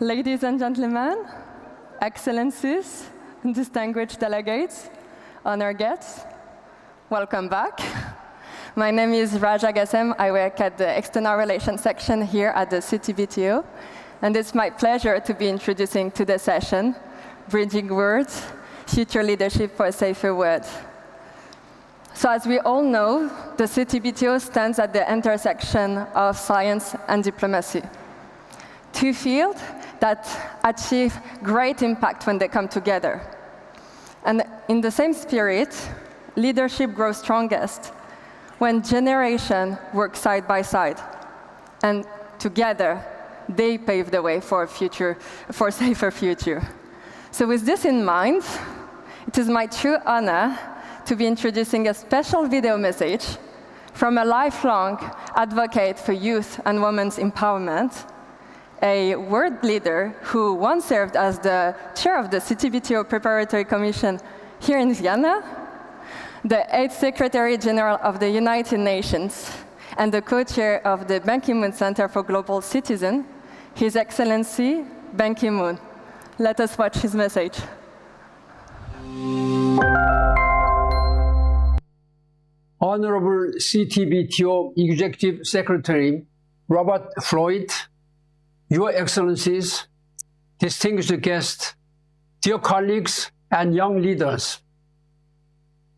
ladies and gentlemen, excellencies, distinguished delegates, honored guests, welcome back. My name is Raja Gassem. I work at the External Relations section here at the CTBTO, and it's my pleasure to be introducing today's session, Bridging Words, Future Leadership for a Safer World. So as we all know, the CTBTO stands at the intersection of science and diplomacy. Two fields that achieve great impact when they come together. And in the same spirit, leadership grows strongest when generations work side by side. And together, they pave the way for a safer future. So with this in mind, it is my true honor to be introducing a special video message from a lifelong advocate for youth and women's empowerment, a world leader who once served as the chair of the CTBTO Preparatory Commission here in Vienna, the 8th Secretary General of the United Nations, and the co-chair of the Ban Ki-moon Center for Global Citizens, His Excellency Ban Ki-moon. Let us watch his message. Honorable CTBTO Executive Secretary Robert Floyd, Your Excellencies, distinguished guests, dear colleagues and young leaders,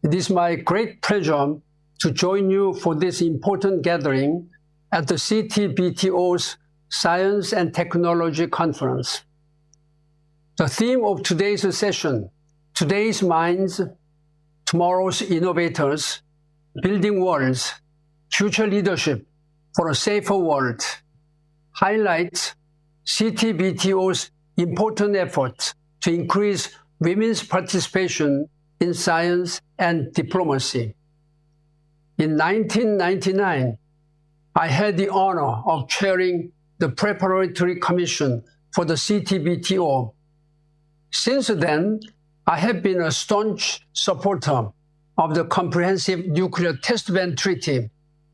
it is my great pleasure to join you for this important gathering at the CTBTO's Science and Technology Conference. The theme of today's session, Today's Minds, Tomorrow's Innovators, Building Worlds, Future Leadership for a Safer World, highlights CTBTO's important efforts to increase women's participation in science and diplomacy. In 1999, I had the honor of chairing the Preparatory Commission for the CTBTO. Since then, I have been a staunch supporter of the Comprehensive Nuclear Test Ban Treaty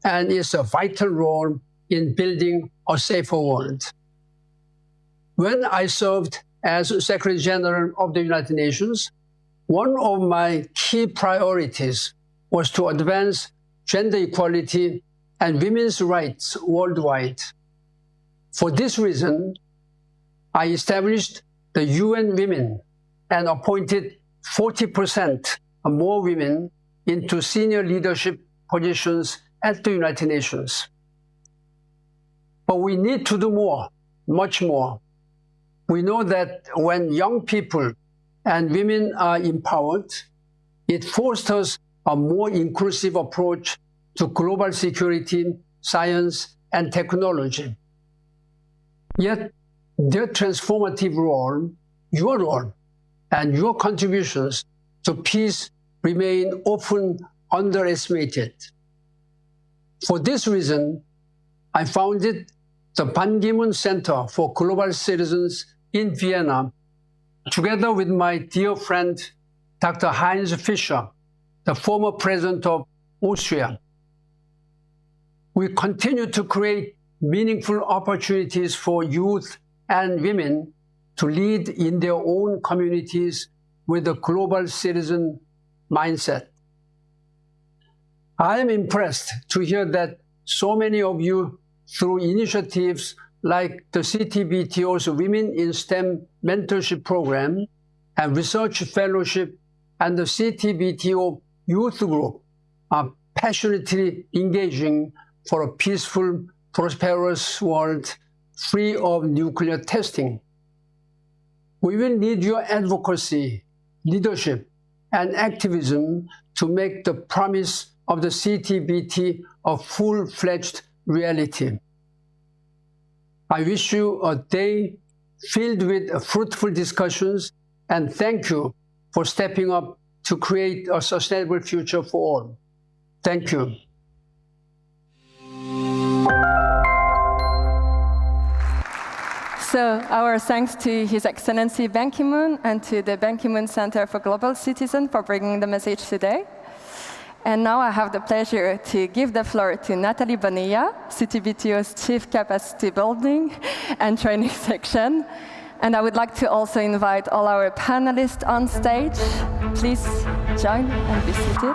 and its a vital role in building a safer world. When I served as Secretary General of the United Nations, one of my key priorities was to advance gender equality and women's rights worldwide. For this reason, I established the UN Women and appointed 40% more women into senior leadership positions at the United Nations. But we need to do more, much more. We know that when young people and women are empowered, it fosters a more inclusive approach to global security, science, and technology. Yet, their transformative role, your role, and your contributions to peace remain often underestimated. For this reason, I founded the Ban Ki-moon Center for Global Citizens in Vienna, together with my dear friend, Dr. Heinz Fischer, the former president of Austria. We continue to create meaningful opportunities for youth and women to lead in their own communities with a global citizen mindset. I am impressed to hear that so many of you, through initiatives like the CTBTO's Women in STEM Mentorship Program and Research Fellowship and the CTBTO Youth Group, are passionately engaging for a peaceful, prosperous world free of nuclear testing. We will need your advocacy, leadership, and activism to make the promise of the CTBT a full-fledged reality. I wish you a day filled with fruitful discussions, and thank you for stepping up to create a sustainable future for all. Thank you. So our thanks to His Excellency Ban Ki-moon and to the Ban Ki-moon Center for Global Citizens for bringing the message today. And now I have the pleasure to give the floor to Nathalie Bonilla, CTBTO's Chief Capacity Building and Training Section, And I would like to also invite all our panelists on stage. Please join and be seated.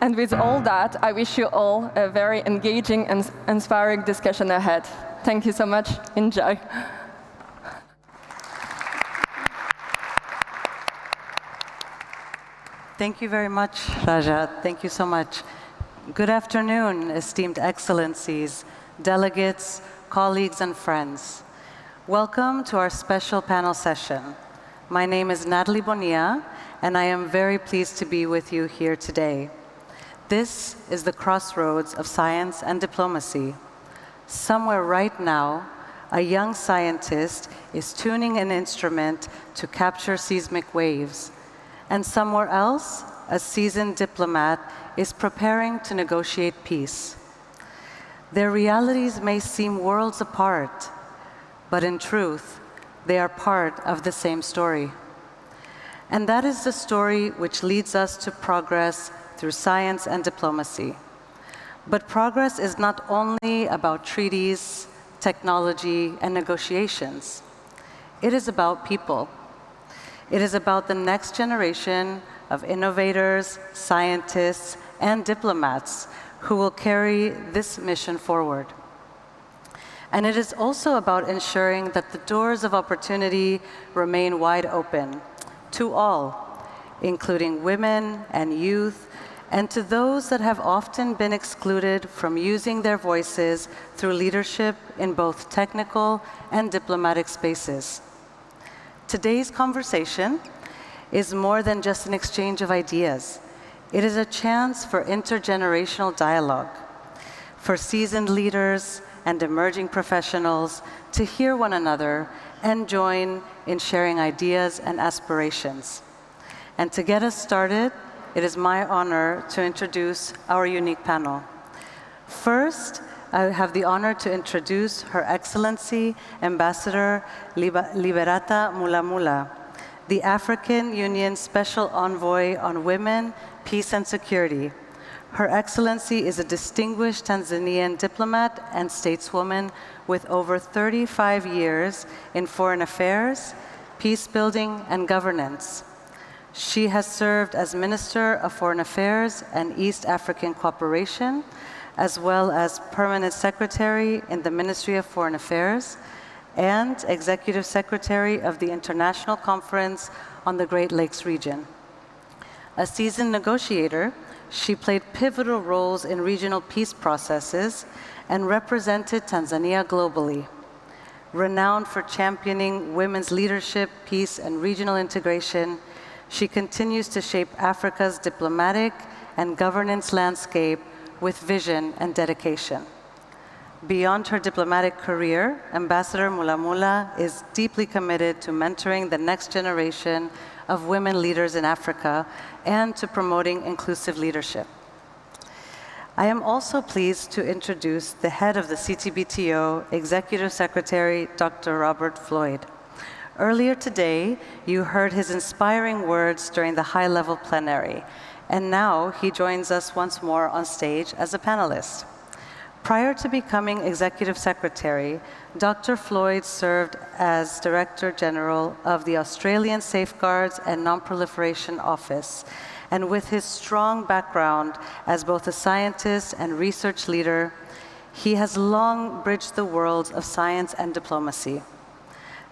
And with all that, I wish you all a very engaging and inspiring discussion ahead. Thank you so much. Enjoy. Thank you very much, Raja. Thank you so much. Good afternoon, esteemed excellencies, delegates, colleagues, and friends. Welcome to our special panel session. My name is Natalie Bonilla, and I am very pleased to be with you here today. This is the crossroads of science and diplomacy. Somewhere right now, a young scientist is tuning an instrument to capture seismic waves. And somewhere else, a seasoned diplomat is preparing to negotiate peace. Their realities may seem worlds apart, but in truth, they are part of the same story. And that is the story which leads us to progress through science and diplomacy. But progress is not only about treaties, technology, and negotiations. It is about people. It is about the next generation of innovators, scientists, and diplomats who will carry this mission forward. And it is also about ensuring that the doors of opportunity remain wide open to all, including women and youth, and to those that have often been excluded from using their voices through leadership in both technical and diplomatic spaces. Today's conversation is more than just an exchange of ideas. It is a chance for intergenerational dialogue, for seasoned leaders and emerging professionals to hear one another and join in sharing ideas and aspirations. And to get us started, it is my honor to introduce our unique panel. First, I have the honor to introduce Her Excellency Ambassador Liberata Mulamula, the African Union Special Envoy on Women, Peace and Security. Her Excellency is a distinguished Tanzanian diplomat and stateswoman with over 35 years in foreign affairs, peace building, and governance. She has served as Minister of Foreign Affairs and East African Cooperation, as well as Permanent Secretary in the Ministry of Foreign Affairs and Executive Secretary of the International Conference on the Great Lakes region. A seasoned negotiator, she played pivotal roles in regional peace processes and represented Tanzania globally. Renowned for championing women's leadership, peace, and regional integration, she continues to shape Africa's diplomatic and governance landscape with vision and dedication. Beyond her diplomatic career, Ambassador Mulamula is deeply committed to mentoring the next generation of women leaders in Africa and to promoting inclusive leadership. I am also pleased to introduce the head of the CTBTO, Executive Secretary, Dr. Robert Floyd. Earlier today, you heard his inspiring words during the high-level plenary, and now he joins us once more on stage as a panelist. Prior to becoming Executive Secretary, Dr. Floyd served as Director General of the Australian Safeguards and Non-Proliferation Office, and with his strong background as both a scientist and research leader, he has long bridged the worlds of science and diplomacy.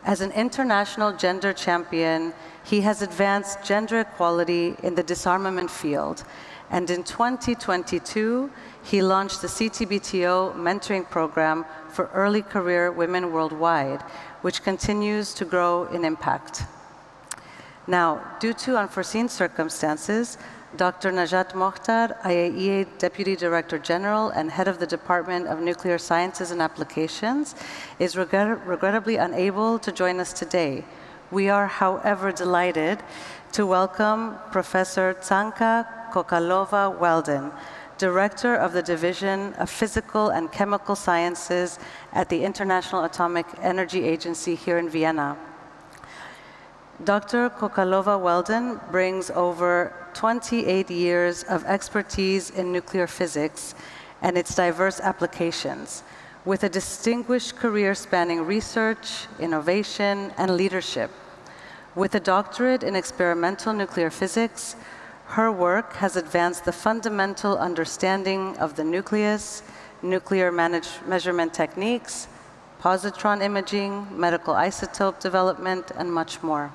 As an international gender champion, he has advanced gender equality in the disarmament field, and in 2022, he launched the CTBTO mentoring program for early career women worldwide, which continues to grow in impact. Now, due to unforeseen circumstances, Dr. Najat Mokhtar, IAEA Deputy Director General and Head of the Department of Nuclear Sciences and Applications, is regrettably unable to join us today. We are, however, delighted to welcome Professor Tsanka Kokalova-Weldon, Director of the Division of Physical and Chemical Sciences at the International Atomic Energy Agency here in Vienna. Dr. Kokalova-Weldon brings over 28 years of expertise in nuclear physics and its diverse applications, with a distinguished career spanning research, innovation, and leadership. With a doctorate in experimental nuclear physics, her work has advanced the fundamental understanding of the nucleus, nuclear measurement techniques, positron imaging, medical isotope development, and much more.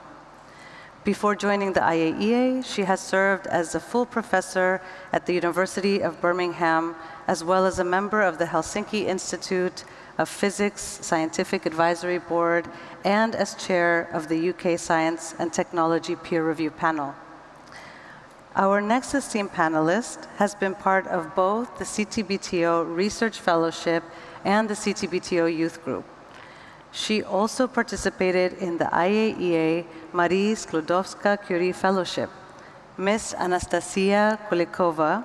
Before joining the IAEA, she has served as a full professor at the University of Birmingham, as well as a member of the Helsinki Institute of Physics Scientific Advisory Board, and as chair of the UK Science and Technology Peer Review Panel. Our next esteemed panelist has been part of both the CTBTO Research Fellowship and the CTBTO Youth Group. She also participated in the IAEA Marie Sklodowska-Curie Fellowship. Ms. Anastasia Kulikova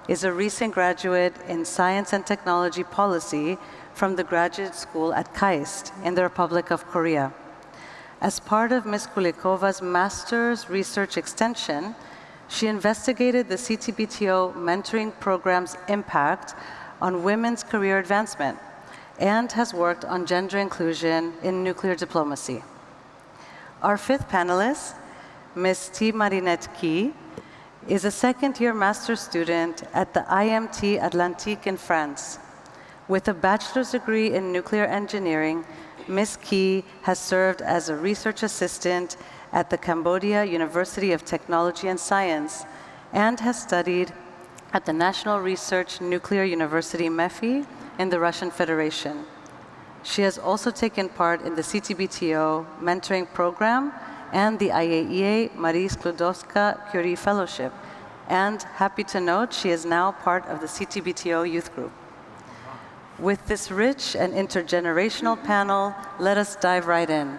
is a recent graduate in Science and Technology Policy from the Graduate School at KAIST in the Republic of Korea. As part of Ms. Kulikova's Master's Research Extension, she investigated the CTBTO mentoring program's impact on women's career advancement and has worked on gender inclusion in nuclear diplomacy. Our fifth panelist, Ms. T. Marinette Key, is a second-year master's student at the IMT Atlantique in France. With a bachelor's degree in nuclear engineering, Ms. Key has served as a research assistant at the Cambodia University of Technology and Science and has studied at the National Research Nuclear University MEFI in the Russian Federation. She has also taken part in the CTBTO mentoring program and the IAEA Marie Sklodowska-Curie Fellowship, and happy to note she is now part of the CTBTO Youth Group. With this rich and intergenerational panel, let us dive right in.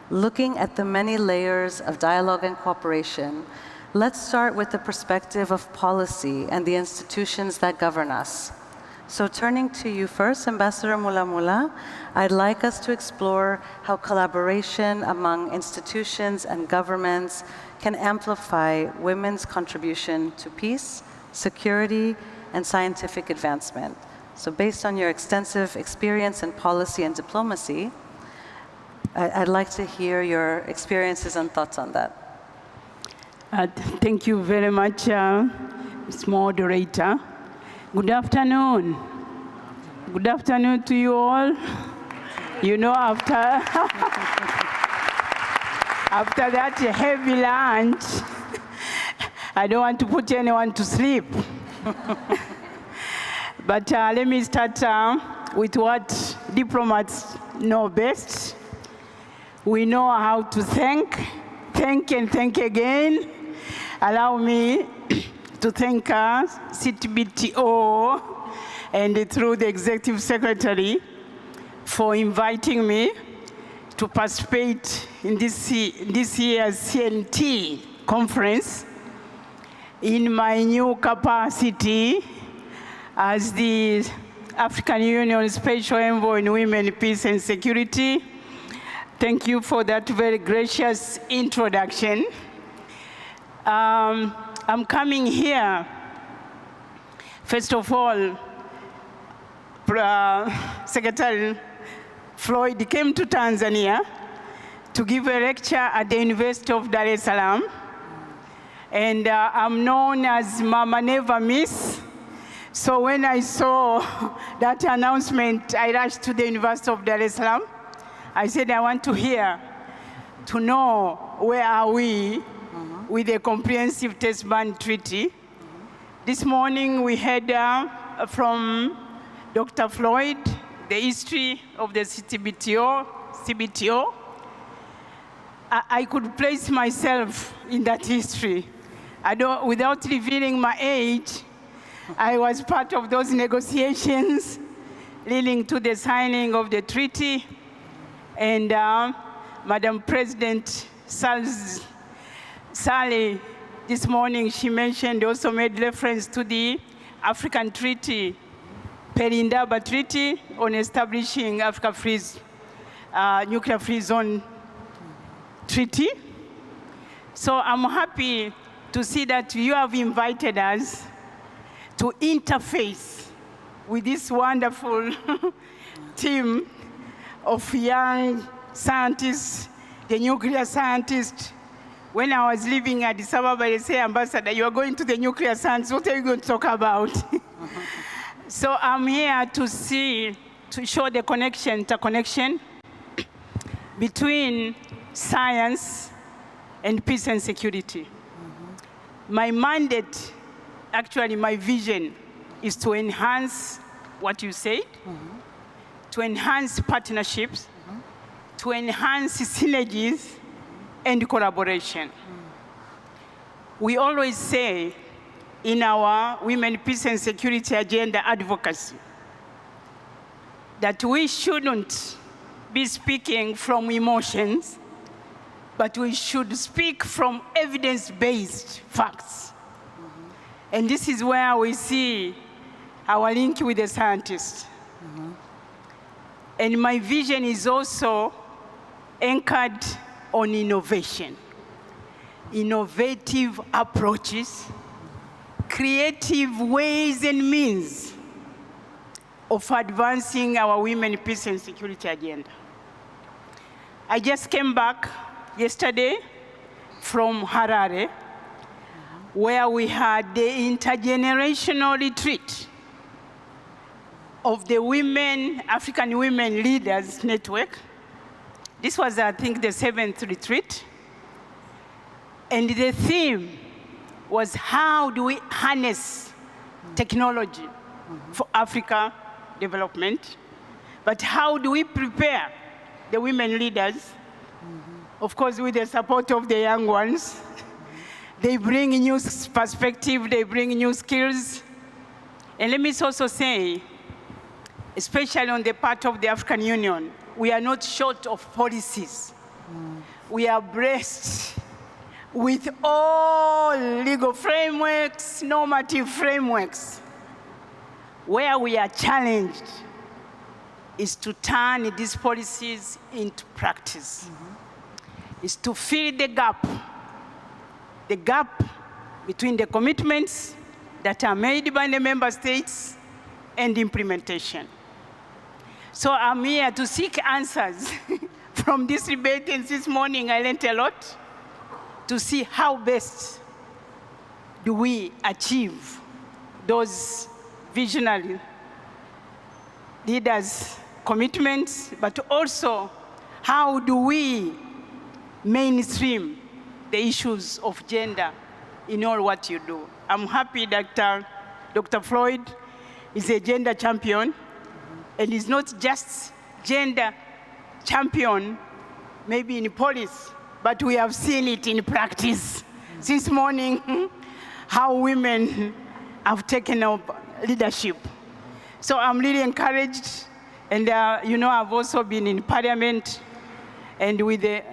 Looking at the many layers of dialogue and cooperation, let's start with the perspective of policy and the institutions that govern us. So turning to you first, Ambassador Mulamula, I'd like us to explore how collaboration among institutions and governments can amplify women's contribution to peace, security, and scientific advancement. So based on your extensive experience in policy and diplomacy, I'd like to hear your experiences and thoughts on that. Thank you very much, Ms. Moderator. Good afternoon. Good afternoon to you all. You know, after that heavy lunch, I don't want to put anyone to sleep. But let me start with what diplomats know best. We know how to thank and thank again. Allow me to thank CTBTO and through the Executive Secretary for inviting me to participate in this year's CNT conference in my new capacity as the African Union Special Envoy in Women, Peace and Security. Thank you for that very gracious introduction. I'm coming here, first of all, Secretary Floyd came to Tanzania to give a lecture at the University of Dar es Salaam. And I'm known as Mama Never Miss. So when I saw that announcement, I rushed to the University of Dar es Salaam. I said, I want to hear, to know where are we with the Comprehensive Test Ban Treaty. This morning we heard from Dr. Floyd the history of the CTBTO. I could place myself in that history. Without revealing my age, I was part of those negotiations leading to the signing of the treaty. And Madam President Sally, this morning, she mentioned, also made reference to the African Treaty, Perindaba Treaty on establishing Africa nuclear-free zone treaty. So I'm happy to see that you have invited us to interface with this wonderful team of young scientists, the nuclear scientists. When I was living at Addis Ababa, they say, Ambassador, you are going to the nuclear science, what are you going to talk about? So I'm here to show the interconnection between science and peace and security. My mandate, actually my vision, is to enhance what you said, to enhance partnerships, to enhance synergies and collaboration. We always say in our Women, Peace and Security Agenda advocacy that we shouldn't be speaking from emotions, but we should speak from evidence-based facts. And this is where we see our link with the scientists. And my vision is also anchored on innovation, innovative approaches, creative ways and means of advancing our women, peace and security agenda. I just came back yesterday from Harare, where we had the intergenerational retreat of the women, African Women Leaders Network. This was, I think, the 7th retreat. And the theme was, how do we harness technology for Africa development? But how do we prepare the women leaders? Of course, with the support of the young ones. They bring new perspective, they bring new skills. And let me also say, especially on the part of the African Union, we are not short of policies. We are blessed with all legal frameworks, normative frameworks. Where we are challenged is to turn these policies into practice. Is to fill the gap between the commitments that are made by the member states and implementation. So I'm here to seek answers from this debate, and this morning I learned a lot to see how best do we achieve those visionary leaders' commitments, but also how do we mainstream the issues of gender in all what you do. I'm happy that Dr. Floyd is a gender champion, and is not just gender champion, maybe in policy, but we have seen it in practice. This morning, how women have taken up leadership. So I'm really encouraged, and I've also been in parliament, and with the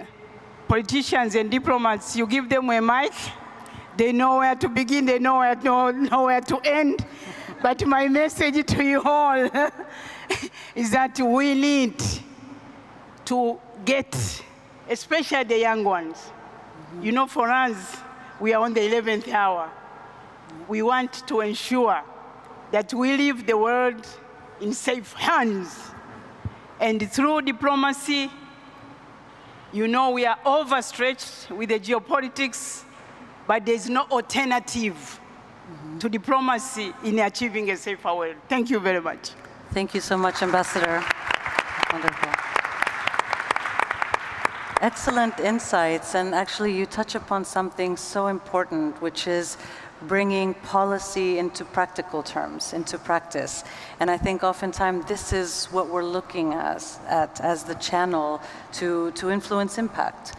politicians and diplomats, you give them a mic, they know where to begin, they know where to end. But my message to you all is that we need to get, especially the young ones. For us, we are on the 11th hour. We want to ensure that we leave the world in safe hands. And through diplomacy, we are overstretched with the geopolitics, but there's no alternative to diplomacy in achieving a safer world. Thank you very much. Thank you so much, Ambassador. Wonderful. Excellent insights, and actually you touch upon something so important, which is bringing policy into practical terms, into practice. And I think oftentimes this is what we're looking at as the channel to influence impact.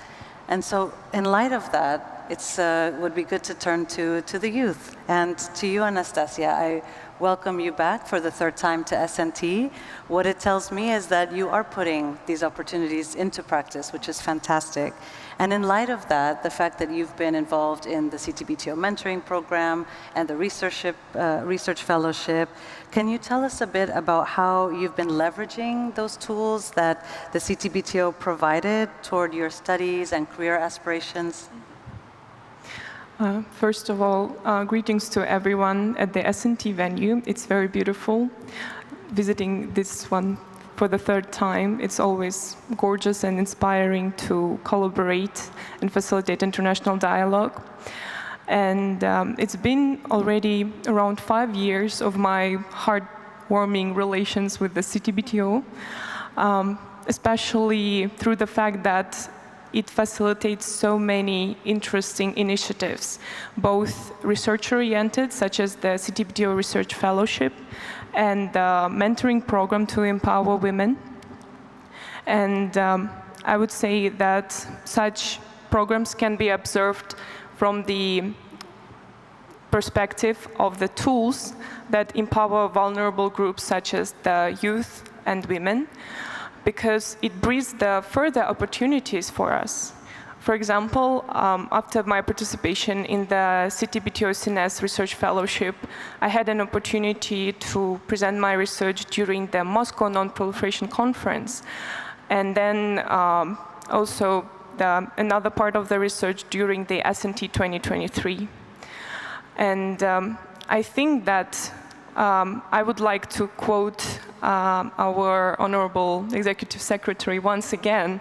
And so in light of that, it would be good to turn to the youth. And to you, Anastasia, I welcome you back for the 3rd time to SNT. What it tells me is that you are putting these opportunities into practice, which is fantastic. And in light of that, the fact that you've been involved in the CTBTO mentoring program and the research fellowship, can you tell us a bit about how you've been leveraging those tools that the CTBTO provided toward your studies and career aspirations? First of all, greetings to everyone at the S&T venue. It's very beautiful. Visiting this one for the third time, it's always gorgeous and inspiring to collaborate and facilitate international dialogue. And it's been already around 5 years of my heartwarming relations with the CTBTO, especially through the fact that it facilitates so many interesting initiatives, both research-oriented, such as the CTBTO Research Fellowship, and the mentoring program to empower women. And I would say that such programs can be observed from the perspective of the tools that empower vulnerable groups such as the youth and women, because it breeds the further opportunities for us. For example, after my participation in the CTBTO CNES Research Fellowship, I had an opportunity to present my research during the Moscow Non-Proliferation Conference, and then also another part of the research during the S&T 2023. And I think that I would like to quote our Honorable Executive Secretary once again,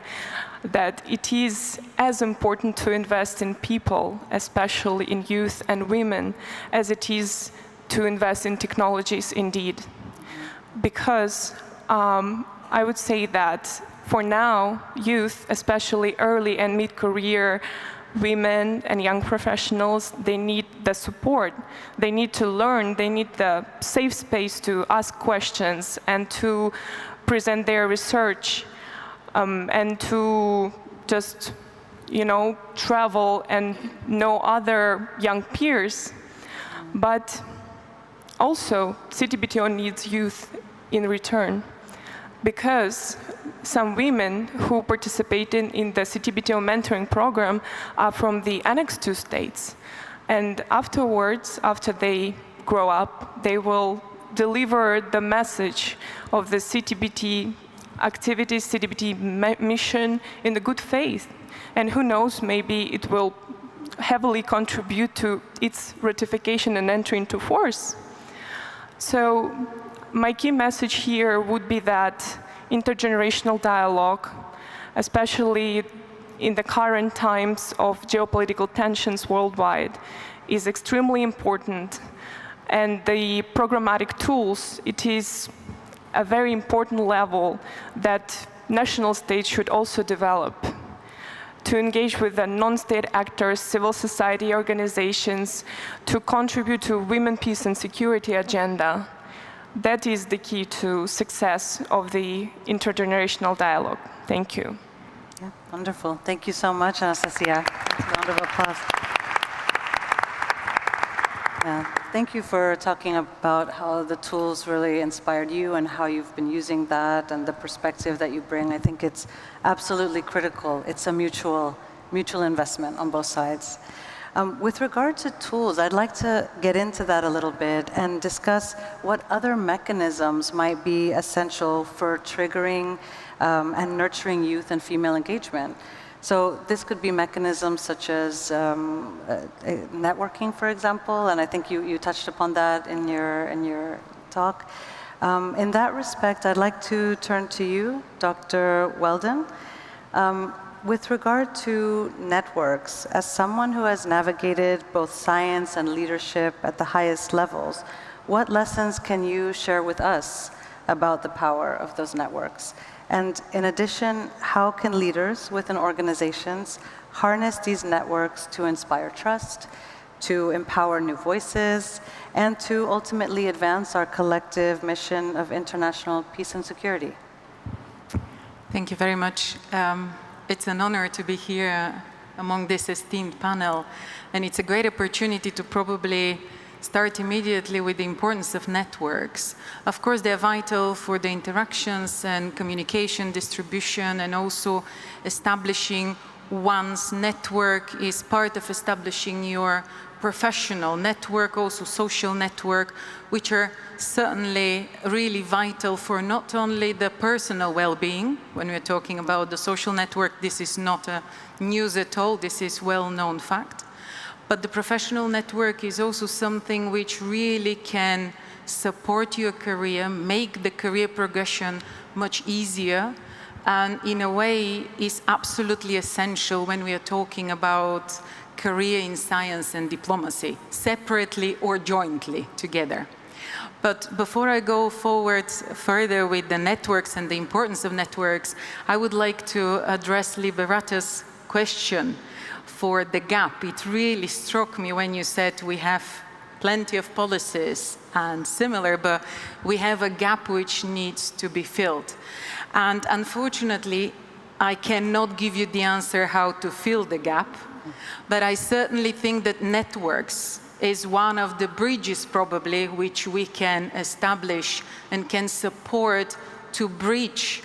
that it is as important to invest in people, especially in youth and women, as it is to invest in technologies indeed. Because I would say that for now, youth, especially early and mid-career women and young professionals, they need the support. They need to learn. They need the safe space to ask questions and to present their research, and to just, travel and know other young peers. But also, CTBTO needs youth in return, because some women who participate in the CTBTO mentoring program are from the Annex II states. And afterwards, after they grow up, they will deliver the message of the CTBT activities, CTBT mission in the good faith. And who knows, maybe it will heavily contribute to its ratification and entry into force. So my key message here would be that intergenerational dialogue, especially in the current times of geopolitical tensions worldwide, is extremely important. And the programmatic tools, it is a very important level that national states should also develop to engage with the non-state actors, civil society organizations, to contribute to women, peace and security agenda. That is the key to success of the intergenerational dialogue. Thank you. Yeah, wonderful. Thank you so much, Anastasia. That's a round of applause. Yeah. Thank you for talking about how the tools really inspired you and how you've been using that and the perspective that you bring. I think it's absolutely critical. It's a mutual investment on both sides. With regard to tools, I'd like to get into that a little bit and discuss what other mechanisms might be essential for triggering and nurturing youth and female engagement. So this could be mechanisms such as networking, for example, and I think you touched upon that in your talk. In that respect, I'd like to turn to you, Dr. Weldon. With regard to networks, as someone who has navigated both science and leadership at the highest levels, what lessons can you share with us about the power of those networks? And in addition, how can leaders within organizations harness these networks to inspire trust, to empower new voices, and to ultimately advance our collective mission of international peace and security? Thank you very much. It's an honor to be here among this esteemed panel, and it's a great opportunity to probably start immediately with the importance of networks. Of course, they're vital for the interactions and communication, distribution, and also establishing one's network is part of establishing your professional network, also social network, which are certainly really vital for not only the personal well-being. When we're talking about the social network, this is not news at all, this is well-known fact. but the professional network is also something which really can support your career, make the career progression much easier, and in a way is absolutely essential when we are talking about career in science and diplomacy, separately or jointly together. But before I go forward further with the networks and the importance of networks, I would like to address Liberata's question for the gap. It really struck me when you said we have plenty of policies and similar, but we have a gap which needs to be filled. And unfortunately, I cannot give you the answer how to fill the gap, but I certainly think that networks is one of the bridges probably which we can establish and can support to bridge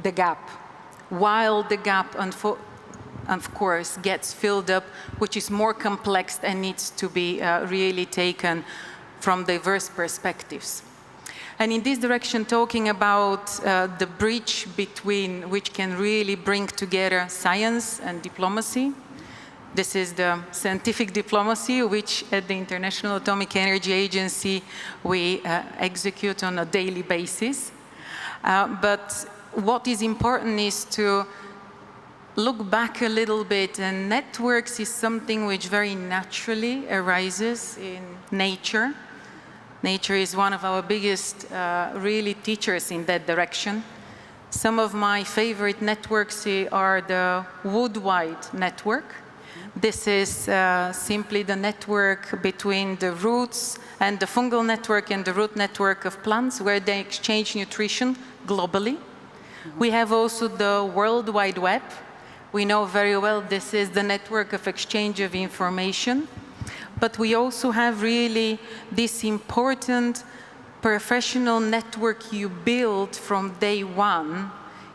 the gap, while the gap, of course, gets filled up, which is more complex and needs to be really taken from diverse perspectives. And in this direction, talking about the bridge between which can really bring together science and diplomacy. This is the scientific diplomacy, which at the International Atomic Energy Agency we execute on a daily basis. But what is important is to look back a little bit, and networks is something which very naturally arises in nature. Nature is one of our biggest really teachers in that direction. Some of my favorite networks are the wood-wide network. This is simply the network between the roots and the fungal network and the root network of plants, where they exchange nutrition globally. We have also the World Wide Web. We know very well this is the network of exchange of information. But we also have really this important professional network you build from day one.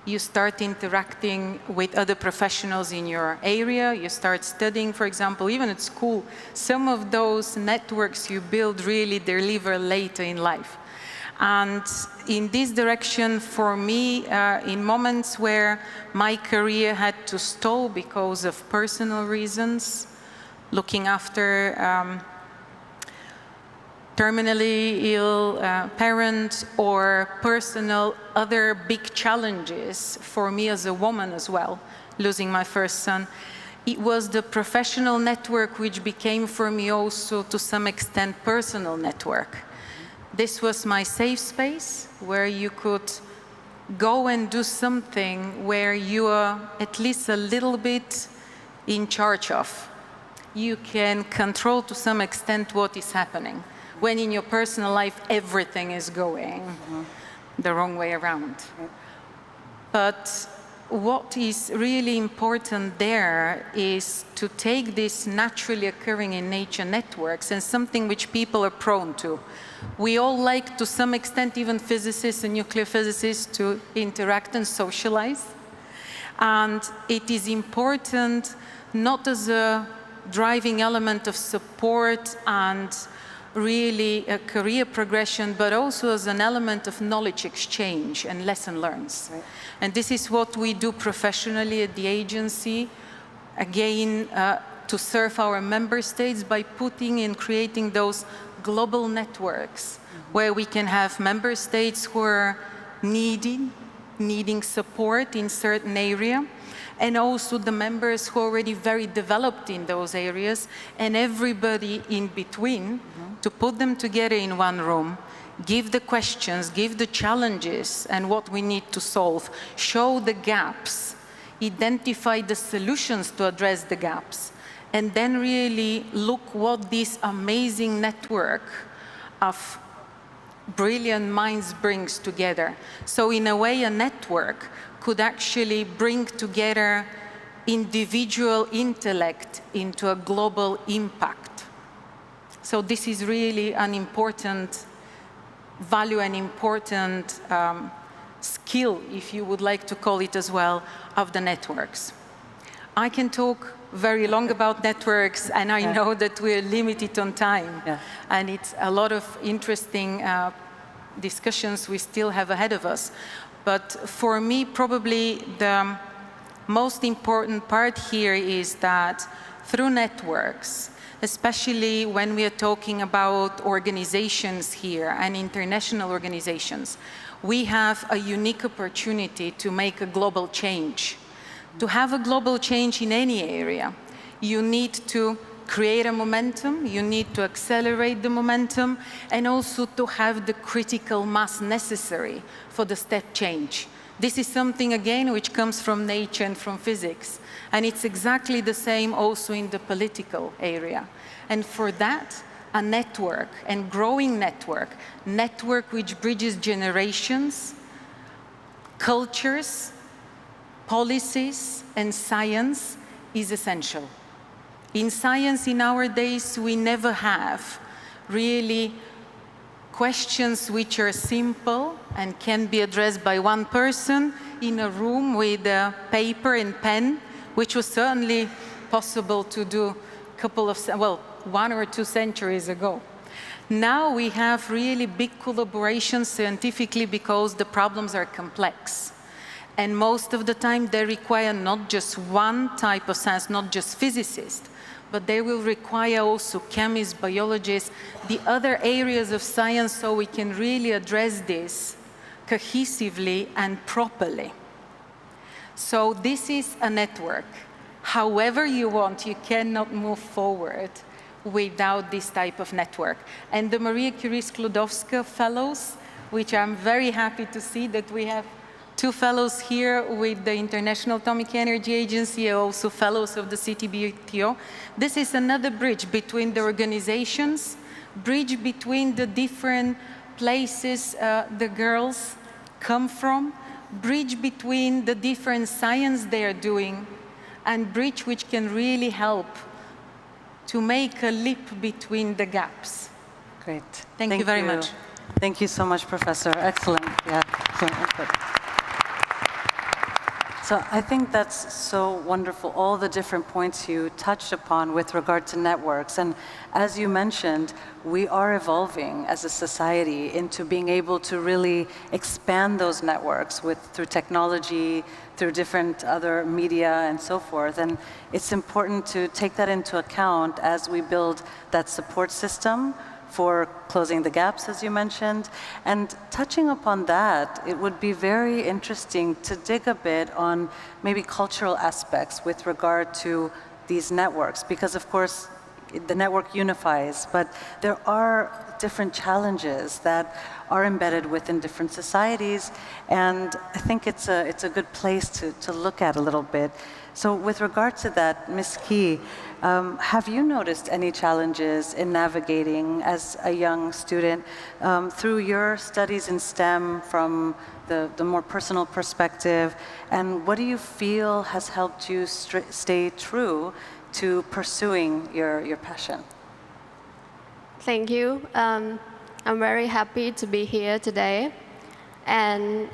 You start interacting with other professionals in your area, you start studying, for example, even at school. Some of those networks you build really deliver later in life. And in this direction, for me, in moments where my career had to stall because of personal reasons, looking after terminally ill parent, or personal other big challenges for me as a woman as well, losing my first son, it was the professional network which became for me also to some extent personal network. This was my safe space where you could go and do something where you are at least a little bit in charge of. You can control to some extent what is happening, when in your personal life everything is going the wrong way around. But what is really important there is to take this naturally occurring in nature networks and something which people are prone to. We all like, to some extent, even physicists and nuclear physicists, to interact and socialize. And it is important not as a driving element of support and really a career progression, but also as an element of knowledge exchange and lesson learns. Right. And this is what we do professionally at the agency, again, to serve our member states by putting and creating those global networks where we can have member states who are needing support in certain area, and also the members who are already very developed in those areas, and everybody in between, to put them together in one room, give the questions, give the challenges and what we need to solve, show the gaps, identify the solutions to address the gaps, and then really look what this amazing network of brilliant minds brings together. So in a way, a network could actually bring together individual intellect into a global impact. So this is really an important value and important skill, if you would like to call it as well, of the networks. I can talk very long about networks, and I know that we're limited on time. And it's a lot of interesting discussions we still have ahead of us. But for me, probably the most important part here is that through networks, especially when we are talking about organizations here and international organizations, we have a unique opportunity to make a global change. To have a global change in any area, you need to create a momentum, you need to accelerate the momentum, and also to have the critical mass necessary for the step change. This is something, again, which comes from nature and from physics. And it's exactly the same also in the political area. And for that, a network, and growing network which bridges generations, cultures, policies, and science is essential. In science, in our days, we never have really questions which are simple and can be addressed by one person in a room with a paper and pen, which was certainly possible to do a couple of, well, 1 or 2 centuries ago. Now we have really big collaborations scientifically because the problems are complex. And most of the time they require not just one type of science, not just physicists, but they will require also chemists, biologists, the other areas of science, so we can really address this cohesively and properly. So this is a network. However you want, you cannot move forward without this type of network. And the Maria Curie Sklodowska Fellows, which I'm very happy to see that we have 2 fellows here with the International Atomic Energy Agency, also fellows of the CTBTO. This is another bridge between the organizations, bridge between the different places the girls come from, bridge between the different science they are doing, and bridge which can really help to make a leap between the gaps. Great. Thank you very much. Thank you so much, Professor. Excellent. Yeah, excellent input. So I think that's so wonderful, all the different points you touched upon with regard to networks. And as you mentioned, we are evolving as a society into being able to really expand those networks through technology, through different other media and so forth. And it's important to take that into account as we build that support system for closing the gaps, as you mentioned. And touching upon that, it would be very interesting to dig a bit on maybe cultural aspects with regard to these networks, because of course, the network unifies, but there are different challenges that are embedded within different societies, and I think it's a good place to look at a little bit. So with regard to that, Ms. Key, have you noticed any challenges in navigating as a young student through your studies in STEM from the more personal perspective, and what do you feel has helped you stay true to pursuing your passion? Thank you. I'm very happy to be here today. And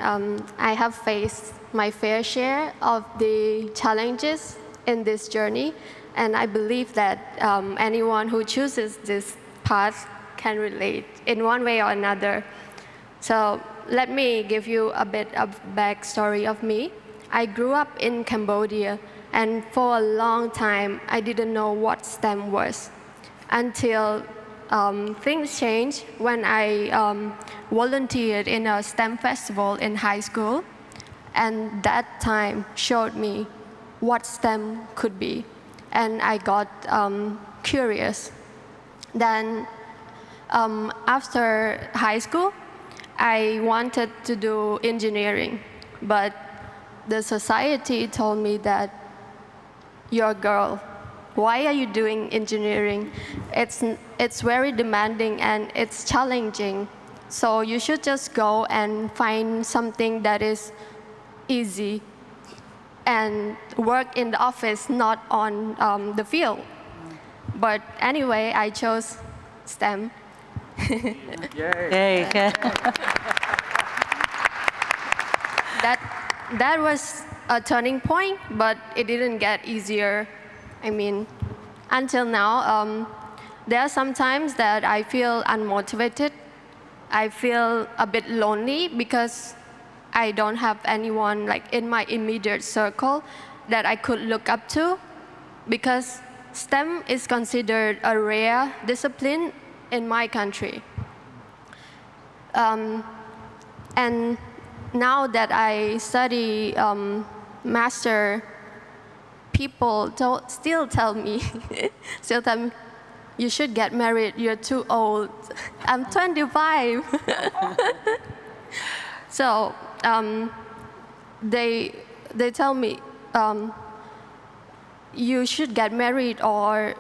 I have faced my fair share of the challenges in this journey. And I believe that anyone who chooses this path can relate in one way or another. So let me give you a bit of backstory of me. I grew up in Cambodia, and for a long time, I didn't know what STEM was until things changed when I volunteered in a STEM festival in high school, and that time showed me what STEM could be, and I got curious. Then after high school, I wanted to do engineering, but the society told me that you're a girl. Why are you doing engineering? It's very demanding and it's challenging. So you should just go and find something that is easy and work in the office, not on the field. But anyway, I chose STEM. Yay. That was a turning point, but it didn't get easier. I mean, until now, there are some times that I feel unmotivated. I feel a bit lonely because I don't have anyone like in my immediate circle that I could look up to, because STEM is considered a rare discipline in my country. And now that I study master, people still tell me, you should get married, you're too old. I'm 25. So they tell me, you should get married, or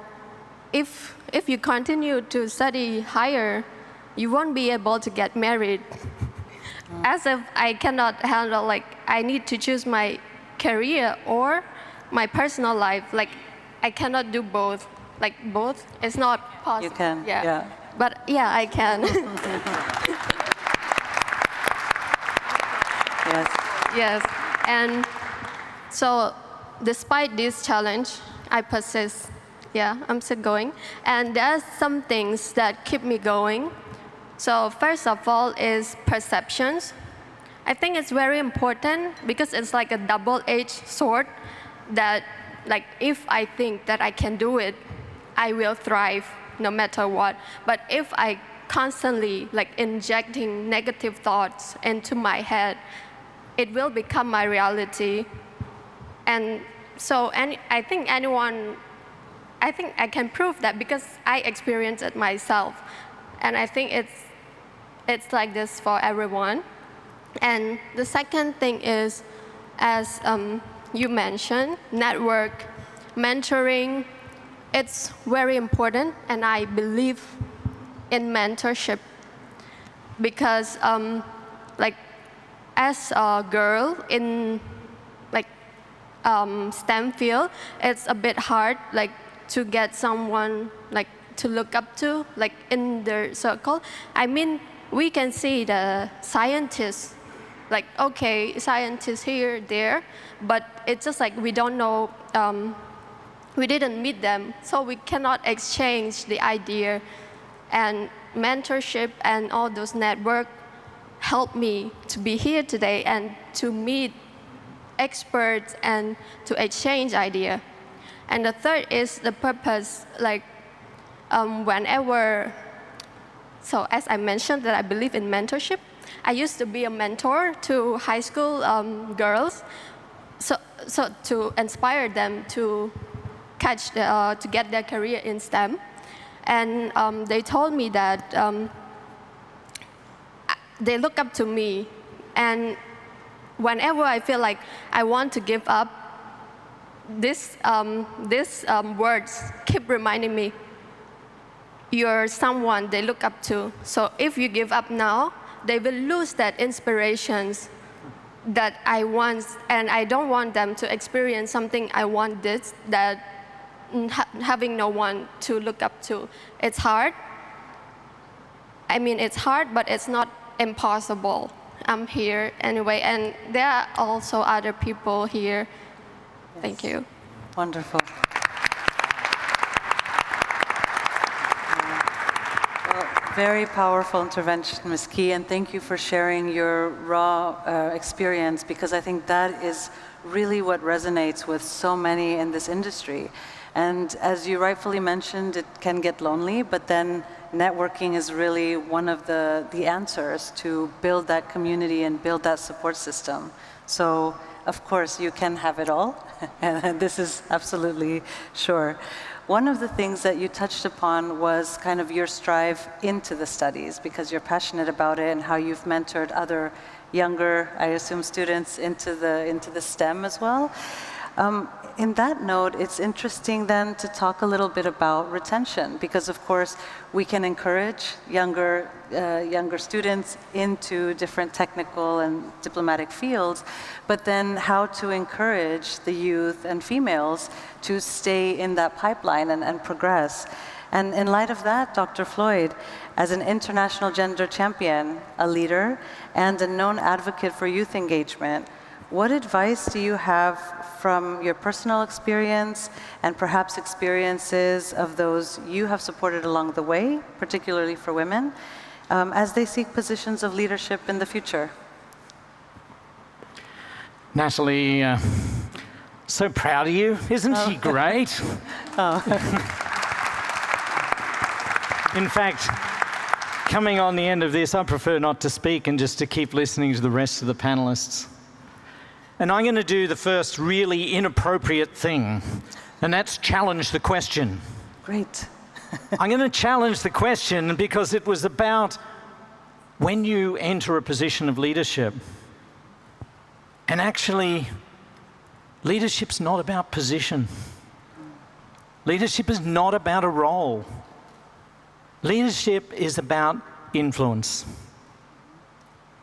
if you continue to study higher, you won't be able to get married. As if I cannot handle, like, I need to choose my career or my personal life. Like, I cannot do both. Like, both, it's not possible. You can, yeah. But yeah, I can. Yes. Yes, and so despite this challenge, I persist. Yeah, I'm still going. And there are some things that keep me going. So first of all is perceptions. I think it's very important because it's like a double-edged sword that, like, if I think that I can do it, I will thrive no matter what. But if I constantly, like, injecting negative thoughts into my head, it will become my reality. And so I think I can prove that because I experienced it myself. And I think it's like this for everyone. And the second thing is, as you mentioned, network, mentoring. It's very important, and I believe in mentorship because, like, as a girl in, like, STEM field, it's a bit hard, like, to get someone, like, to look up to, like, in their circle. I mean, we can see the scientists, like, okay, scientists here, there, but it's just like we don't know, we didn't meet them, so we cannot exchange the idea. And mentorship and all those networks helped me to be here today and to meet experts and to exchange idea. And the third is the purpose, like, whenever, so as I mentioned that I believe in mentorship, I used to be a mentor to high school girls, so to inspire them to to get their career in STEM. And they told me that they look up to me, and whenever I feel like I want to give up, these words keep reminding me, you're someone they look up to. So if you give up now, they will lose that inspirations that I want, and I don't want them to experience something I want this, that having no one to look up to. It's hard. I mean, it's hard, but it's not impossible. I'm here anyway, and there are also other people here. Yes. Thank you. Wonderful. Well, very powerful intervention, Ms. Key, and thank you for sharing your raw experience, because I think that is really what resonates with so many in this industry. And as you rightfully mentioned, it can get lonely, but then networking is really one of the answers to build that community and build that support system. So, of course, you can have it all, and this is absolutely sure. One of the things that you touched upon was kind of your strive into the studies, because you're passionate about it and how you've mentored other younger, I assume, students into the STEM as well. In that note, it's interesting then to talk a little bit about retention, because of course we can encourage younger students into different technical and diplomatic fields, but then how to encourage the youth and females to stay in that pipeline and progress. And in light of that, Dr. Floyd, as an international gender champion, a leader, and a known advocate for youth engagement, what advice do you have from your personal experience and perhaps experiences of those you have supported along the way, particularly for women, as they seek positions of leadership in the future? Natalie, So proud of you. Isn't she great? In fact, coming on the end of this, I prefer not to speak and just to keep listening to the rest of the panelists. And I'm going to do the first really inappropriate thing, and that's challenge the question. Great. I'm going to challenge the question because it was about when you enter a position of leadership. And actually, leadership's not about position. Leadership is not about a role. Leadership is about influence.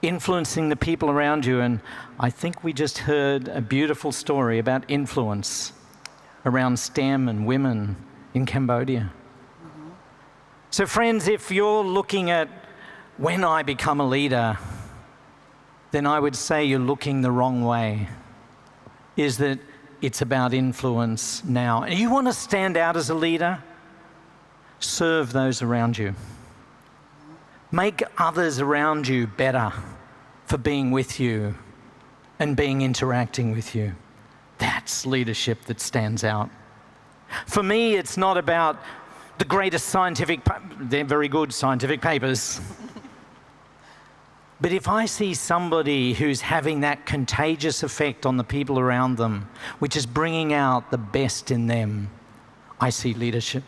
Influencing the people around you. And I think we just heard a beautiful story about influence around STEM and women in Cambodia. So friends, if you're looking at when I become a leader, then I would say you're looking the wrong way. Is that it's about influence now. And you want to stand out as a leader? Serve those around you. Make others around you better for being with you and interacting with you. That's leadership that stands out. For me, it's not about the greatest they're very good scientific papers. But if I see somebody who's having that contagious effect on the people around them, which is bringing out the best in them, I see leadership.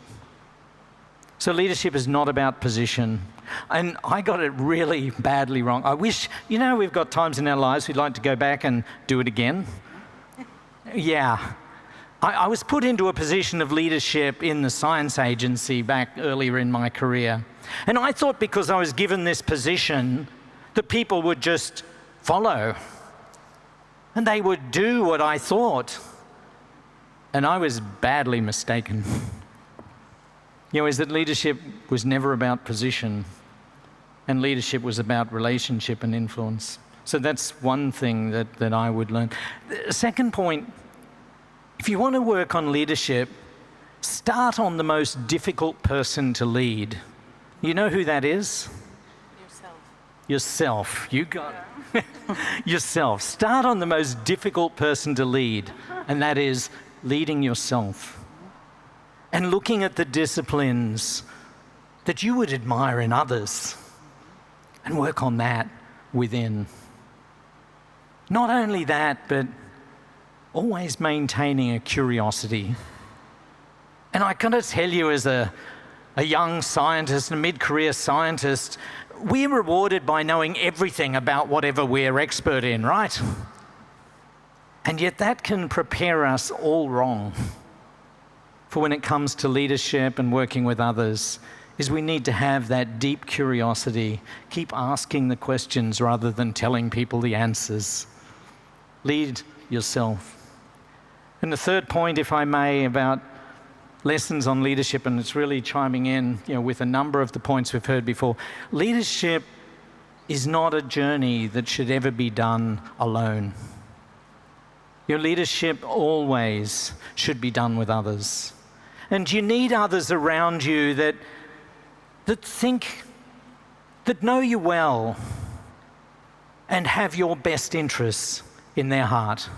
So leadership is not about position. And I got it really badly wrong. I wish, we've got times in our lives we'd like to go back and do it again. Yeah. I was put into a position of leadership in the science agency back earlier in my career. And I thought because I was given this position, that people would just follow. And they would do what I thought. And I was badly mistaken. Is that leadership was never about position, and leadership was about relationship and influence. So that's one thing that I would learn. The second point, if you want to work on leadership, start on the most difficult person to lead. You know who that is? Yourself. You got it. Yourself. Start on the most difficult person to lead, and that is leading yourself. And looking at the disciplines that you would admire in others and work on that within. Not only that, but always maintaining a curiosity. And I gotta tell you, as a young scientist, a mid-career scientist, we're rewarded by knowing everything about whatever we're expert in, right? And yet that can prepare us all wrong for when it comes to leadership and working with others, is we need to have that deep curiosity, keep asking the questions rather than telling people the answers. Lead yourself. And the third point, if I may, about lessons on leadership, and it's really chiming in, with a number of the points we've heard before. Leadership is not a journey that should ever be done alone. Your leadership always should be done with others. And you need others around you that think, that know you well and have your best interests in their heart.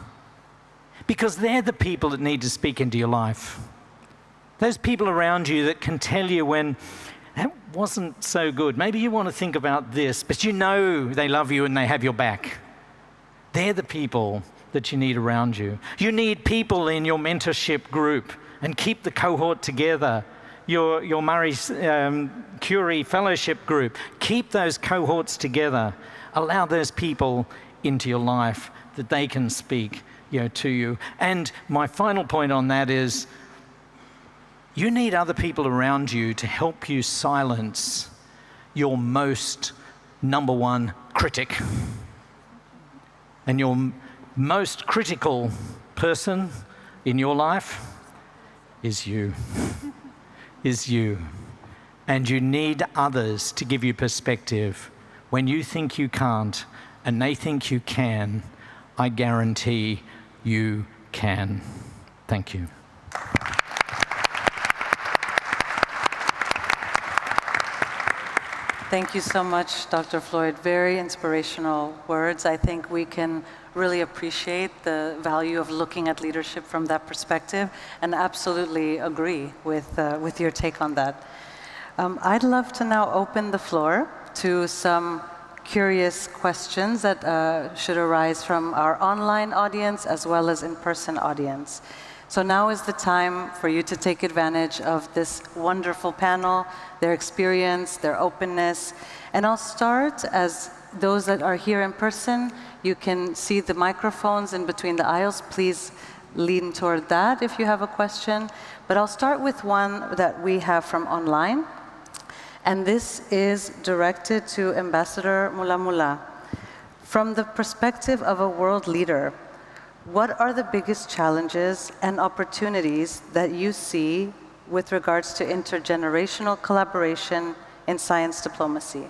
Because they're the people that need to speak into your life. Those people around you that can tell you when that wasn't so good. Maybe you want to think about this, but you know they love you and they have your back. They're the people that you need around you. You need people in your mentorship group, and keep the cohort together. Your Marie Curie fellowship group, keep those cohorts together. Allow those people into your life that they can speak to you. And my final point on that is, you need other people around you to help you silence your most number one critic. And your most critical person in your life is you. And you need others to give you perspective. When you think you can't and they think you can, I guarantee you can. Thank you. Thank you so much, Dr. Floyd. Very inspirational words. I think we can really appreciate the value of looking at leadership from that perspective, and absolutely agree with your take on that. I'd love to now open the floor to some curious questions that should arise from our online audience as well as in-person audience. So now is the time for you to take advantage of this wonderful panel, their experience, their openness. And I'll start as those that are here in person. You can see the microphones in between the aisles. Please lean toward that if you have a question. But I'll start with one that we have from online. And this is directed to Ambassador Mulamula. From the perspective of a world leader, what are the biggest challenges and opportunities that you see with regards to intergenerational collaboration in science diplomacy?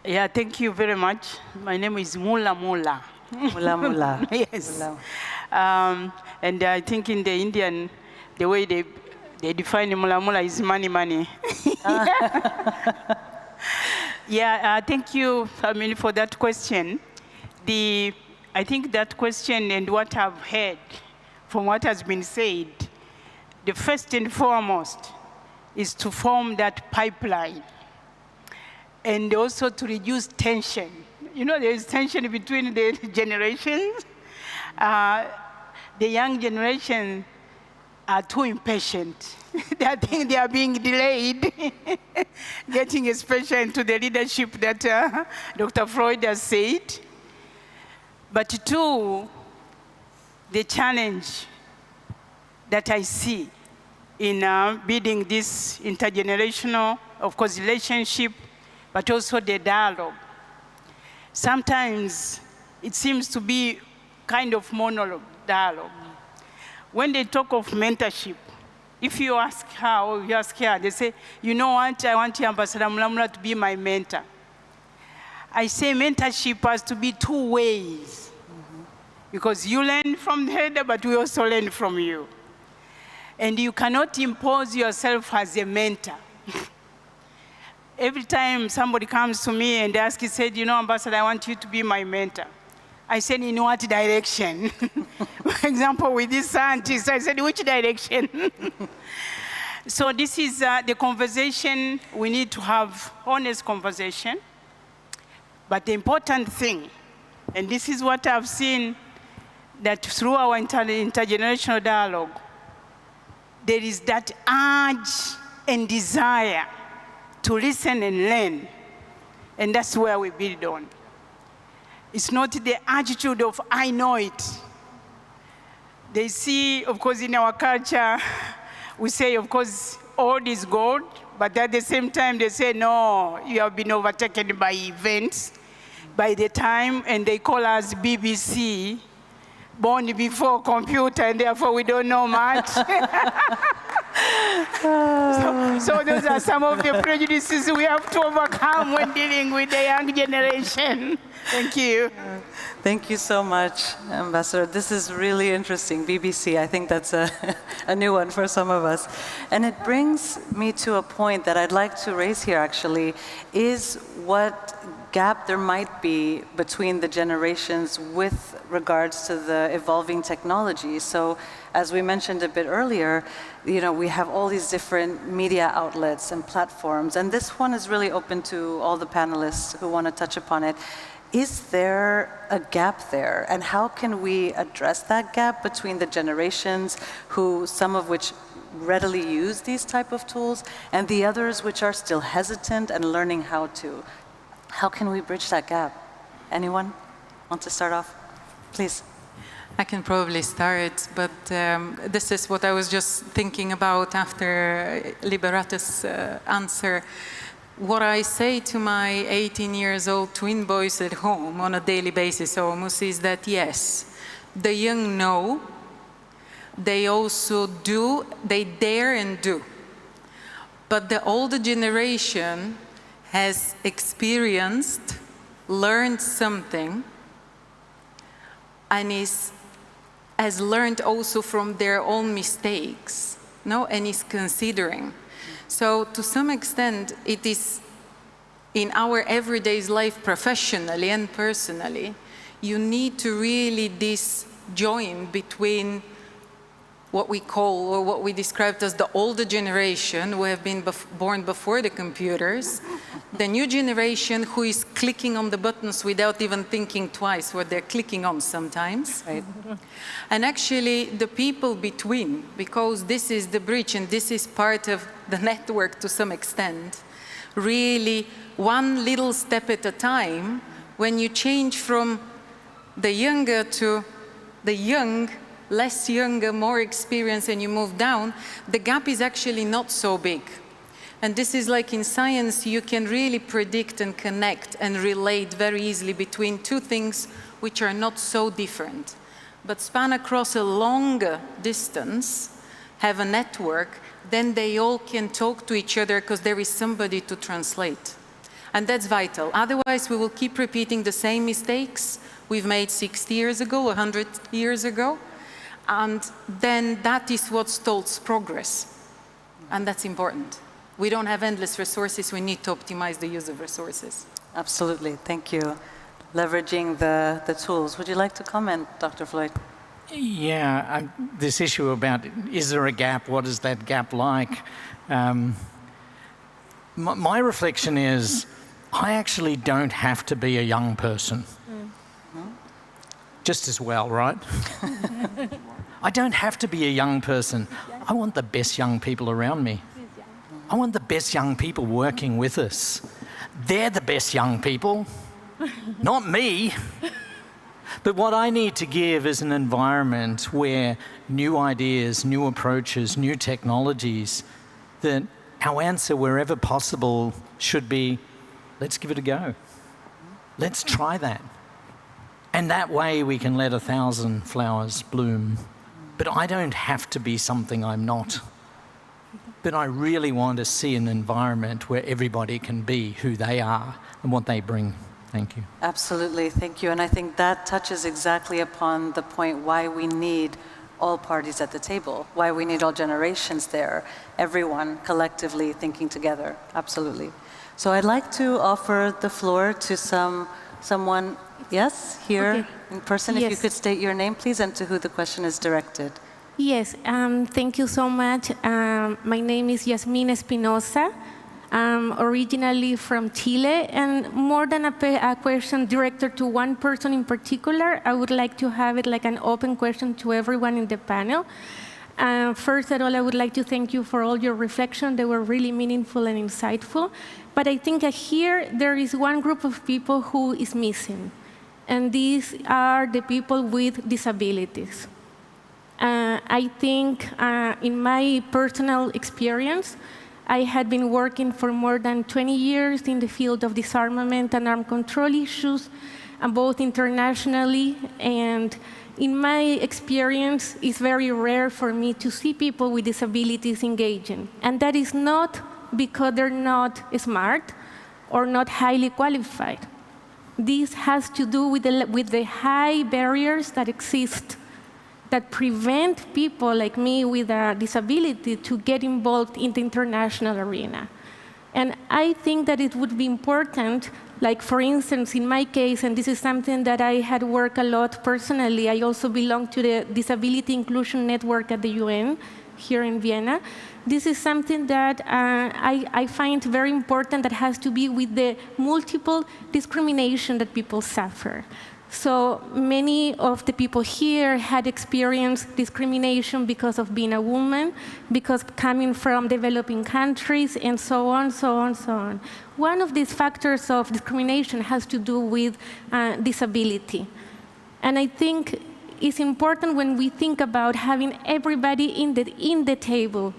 Yeah, thank you very much. My name is Mulamula. Mulamula. Yes. Mula. And I think in the Indian, the way they define Mulamula is money. Yeah, thank you, for that question. I think that question and what I've heard from what has been said, the first and foremost is to form that pipeline and also to reduce tension. There is tension between the generations. The young generation are too impatient. They think they are being delayed, getting especially into the leadership that Dr. Floyd has said. But two, the challenge that I see in building this intergenerational, of course, relationship, but also the dialogue. Sometimes it seems to be kind of monologue dialogue. When they talk of mentorship, if you ask her or you ask her, they say, you know what, I want Ambassador Mulamula to be my mentor. I say mentorship has to be two ways. Because you learn from the header, but we also learn from you. And you cannot impose yourself as a mentor. Every time somebody comes to me and asks, he said, Ambassador, I want you to be my mentor. I said, in what direction? For example, with this scientist, I said, which direction? So this is the conversation we need to have, honest conversation. But the important thing, and this is what I've seen, that through our intergenerational dialogue, there is that urge and desire to listen and learn. And that's where we build on. It's not the attitude of, I know it. They see, of course, in our culture, we say, of course, old is gold, but at the same time, they say, no, you have been overtaken by events, by the time, and they call us BBC, born before computer, and therefore we don't know much. So those are some of the prejudices we have to overcome when dealing with the young generation. Thank you. Thank you so much, Ambassador. This is really interesting, BBC. I think that's a new one for some of us. And it brings me to a point that I'd like to raise here, actually, is what gap there might be between the generations with regards to the evolving technology. So, as we mentioned a bit earlier, we have all these different media outlets and platforms, and this one is really open to all the panelists who want to touch upon it. Is there a gap there? And how can we address that gap between the generations, some of which readily use these type of tools, and the others which are still hesitant and learning how to? How can we bridge that gap? Anyone want to start off? Please. I can probably start, but this is what I was just thinking about after Liberata's answer. What I say to my 18-year-old twin boys at home on a daily basis almost is that yes, the young know, they also do, they dare and do. But the older generation has experienced, learned something, and is has learned also from their own mistakes, no, and is considering. So to some extent, it is in our everyday life, professionally and personally, you need to really disjoin between what we call, or what we described as the older generation, who have been born before the computers, the new generation who is clicking on the buttons without even thinking twice what they're clicking on sometimes. Right. And actually the people between, because this is the bridge and this is part of the network to some extent, really one little step at a time, when you change from the younger to the young, less younger, more experienced, and you move down, the gap is actually not so big. And this is like in science, you can really predict and connect and relate very easily between two things which are not so different, but span across a longer distance, have a network, then they all can talk to each other because there is somebody to translate. And that's vital. Otherwise, we will keep repeating the same mistakes we've made 60 years ago, 100 years ago. And then that is what stalls progress. And that's important. We don't have endless resources. We need to optimize the use of resources. Absolutely. Thank you. Leveraging the tools. Would you like to comment, Dr. Floyd? Yeah, this issue about, is there a gap? What is that gap like? My reflection is, I actually don't have to be a young person. Just as well, right? I don't have to be a young person. I want the best young people around me. I want the best young people working with us. They're the best young people, not me. But what I need to give is an environment where new ideas, new approaches, new technologies, that our answer wherever possible should be, let's give it a go. Let's try that. And that way we can let 1,000 flowers bloom. But I don't have to be something I'm not. But I really want to see an environment where everybody can be who they are and what they bring. Thank you. Absolutely, thank you. And I think that touches exactly upon the point why we need all parties at the table, why we need all generations there, everyone collectively thinking together. Absolutely. So I'd like to offer the floor to someone, yes, here Okay. in person. Yes. If you could state your name, please, and to who the question is directed. Yes, thank you so much. My name is Yasmin Espinosa. I'm originally from Chile, and more than a question directed to one person in particular, I would like to have it like an open question to everyone in the panel. First of all, I would like to thank you for all your reflections. They were really meaningful and insightful. But I think that here there is one group of people who is missing, and these are the people with disabilities. I think in my personal experience, I had been working for more than 20 years in the field of disarmament and arms control issues, both internationally, and in my experience, it's very rare for me to see people with disabilities engaging. And that is not because they're not smart or not highly qualified. This has to do with the high barriers that exist that prevent people like me with a disability to get involved in the international arena. And I think that it would be important, like for instance, in my case, and this is something that I had worked a lot personally, I also belong to the Disability Inclusion Network at the UN here in Vienna. This is something that I find very important that has to be with the multiple discrimination that people suffer. So many of the people here had experienced discrimination because of being a woman, because coming from developing countries, and so on, so on, so on. One of these factors of discrimination has to do with disability. And I think it's important when we think about having everybody in the table,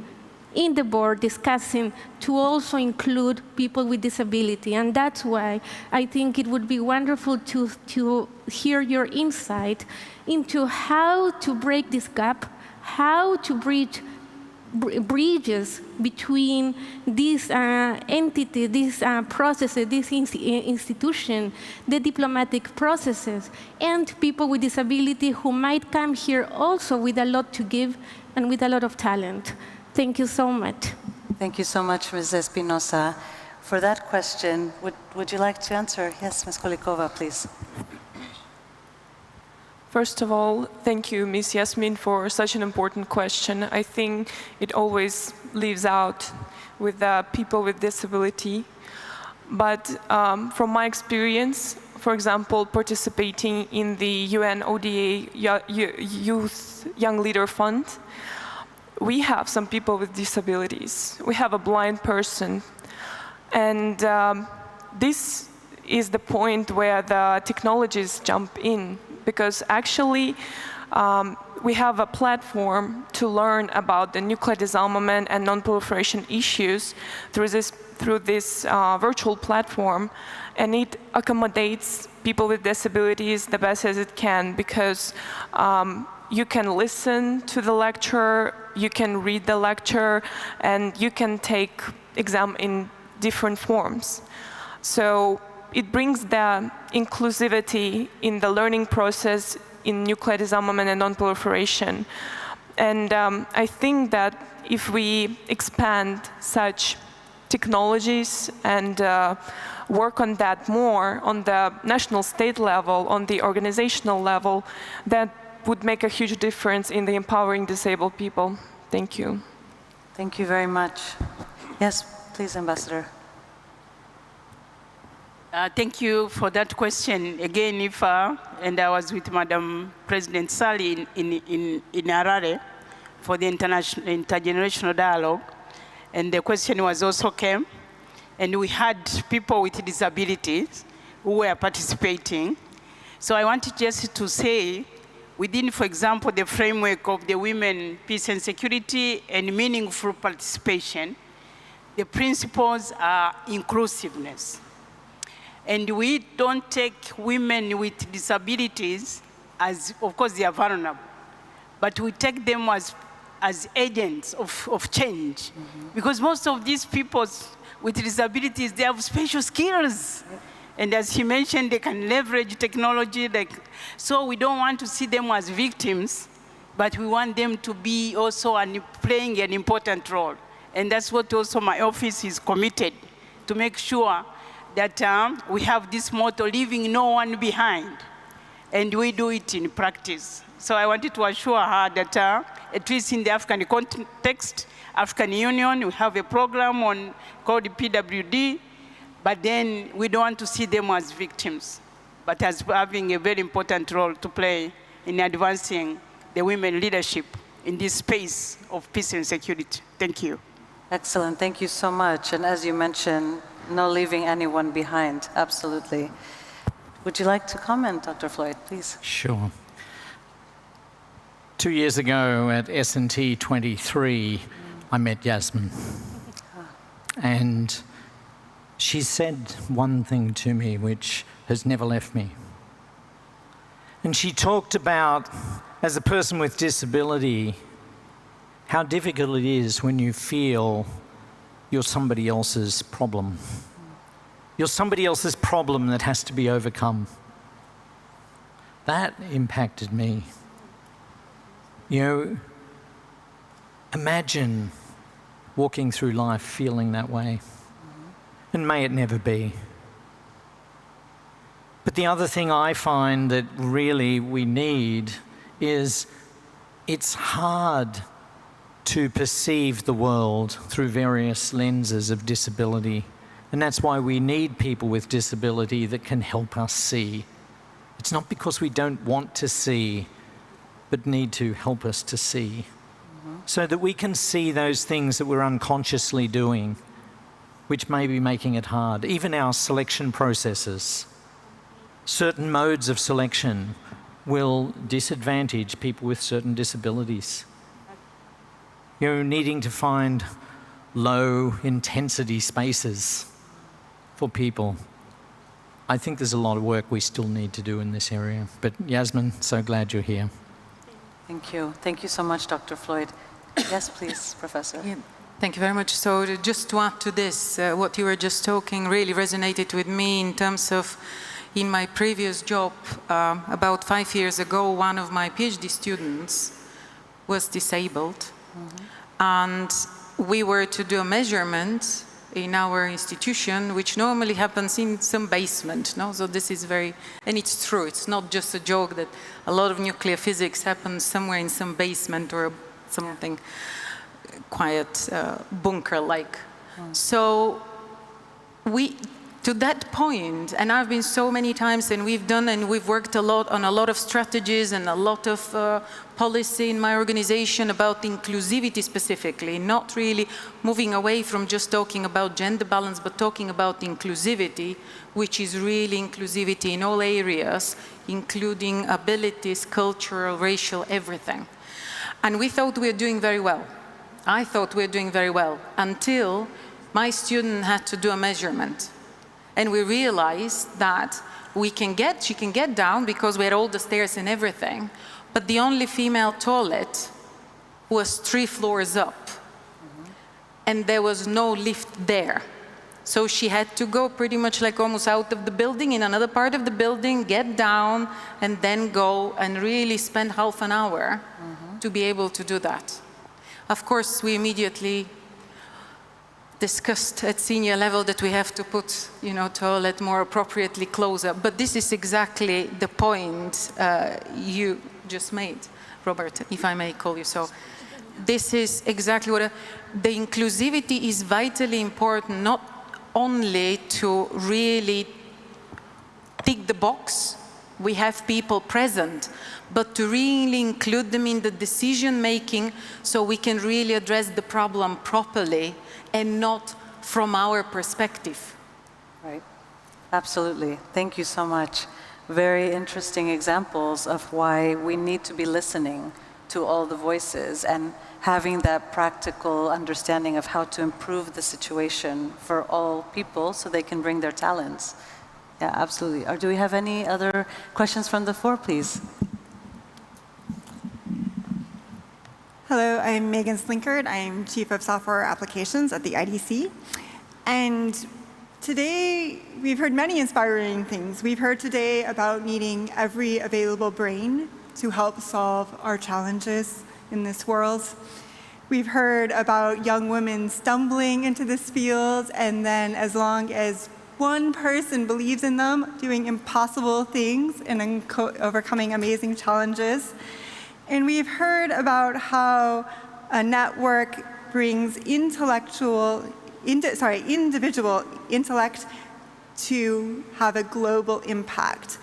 in the board discussing, to also include people with disability. And that's why I think it would be wonderful to hear your insight into how to break this gap, how to bridge bridges between this entity, this processes, this institution, the diplomatic processes, and people with disability who might come here also with a lot to give and with a lot of talent. Thank you so much. Thank you so much, Ms. Espinosa. For that question, would you like to answer? Yes, Ms. Kolikova, please. First of all, thank you, Ms. Yasmin, for such an important question. I think it always leaves out with the people with disability. But from my experience, for example, participating in the UN ODA Youth Young Leader Fund, we have some people with disabilities. We have a blind person. And this is the point where the technologies jump in, because actually we have a platform to learn about the nuclear disarmament and non-proliferation issues through this virtual platform, and it accommodates people with disabilities the best as it can, because you can listen to the lecture, you can read the lecture, and you can take exam in different forms. So it brings the inclusivity in the learning process in nuclear disarmament and non-proliferation. And I think that if we expand such technologies and work on that more on the national state level, on the organizational level, that would make a huge difference in the empowering disabled people. Thank you. Thank you very much. Yes, please, Ambassador. Thank you for that question. Again, and I was with Madam President Sali in Harare for the intergenerational dialogue, and the question was also came, and we had people with disabilities who were participating. So I wanted just to say, within, for example, the framework of the Women, Peace and Security and Meaningful Participation, the principles are inclusiveness. And we don't take women with disabilities as, of course, they are vulnerable, but we take them as agents of change. Mm-hmm. Because most of these people with disabilities, they have special skills. And as he mentioned, they can leverage technology. So we don't want to see them as victims, but we want them to be also playing an important role. And that's what also my office is committed, to make sure that we have this motto, leaving no one behind. And we do it in practice. So I wanted to assure her that at least in the African context, African Union, we have a program called PWD, but then we don't want to see them as victims, but as having a very important role to play in advancing the women leadership in this space of peace and security. Thank you. Excellent, thank you so much. And as you mentioned, no leaving anyone behind, absolutely. Would you like to comment, Dr. Floyd, please? Sure. 2 years ago at S&T 23, I met Yasmin. And she said one thing to me which has never left me. And she talked about, as a person with disability, how difficult it is when you feel you're somebody else's problem. You're somebody else's problem that has to be overcome. That impacted me. You know, imagine walking through life feeling that way. And may it never be. But the other thing I find that really we need is it's hard to perceive the world through various lenses of disability. And that's why we need people with disability that can help us see. It's not because we don't want to see, but need to help us to see. So that we can see those things that we're unconsciously doing, which may be making it hard. Even our selection processes. Certain modes of selection will disadvantage people with certain disabilities. You know, needing to find low intensity spaces for people. I think there's a lot of work we still need to do in this area. But Yasmin, so glad you're here. Thank you. Thank you so much, Dr. Floyd. Yes, please, Professor. Yeah, thank you very much. So just to add to this, what you were just talking really resonated with me in terms of, in my previous job, about 5 years ago, one of my PhD students was disabled. And we were to do a measurement in our institution, which normally happens in some basement. No? So this is very, and it's true, it's not just a joke that a lot of nuclear physics happens somewhere in some basement or something quiet, bunker-like. So to that point, and I've been so many times, and we've worked a lot on a lot of strategies and a lot of policy in my organization about inclusivity specifically, not really moving away from just talking about gender balance, but talking about inclusivity, which is really inclusivity in all areas, including abilities, cultural, racial, everything. And we thought we were doing very well. I thought we were doing very well until my student had to do a measurement. And we realized that she can get down because we had all the stairs and everything, but the only female toilet was 3 floors up. And there was no lift there. So she had to go pretty much like almost out of the building, in another part of the building, get down, and then go and really spend half an hour to be able to do that. Of course, we immediately discussed at senior level that we have to put, toilet more appropriately closer. But this is exactly the point you just made, Robert, if I may call you so. This is exactly what the inclusivity is vitally important, not only to really tick the box, we have people present, but to really include them in the decision making so we can really address the problem properly and not from our perspective. Right. Absolutely. Thank you so much. Very interesting examples of why we need to be listening to all the voices and having that practical understanding of how to improve the situation for all people so they can bring their talents. Yeah, absolutely. Do we have any other questions from the floor, please? Hello, I'm Megan Slinkard. I'm Chief of Software Applications at the IDC. And today, we've heard many inspiring things. We've heard today about needing every available brain to help solve our challenges in this world. We've heard about young women stumbling into this field, and then as long as one person believes in them, doing impossible things and overcoming amazing challenges. And we've heard about how a network brings individual intellect to have a global impact.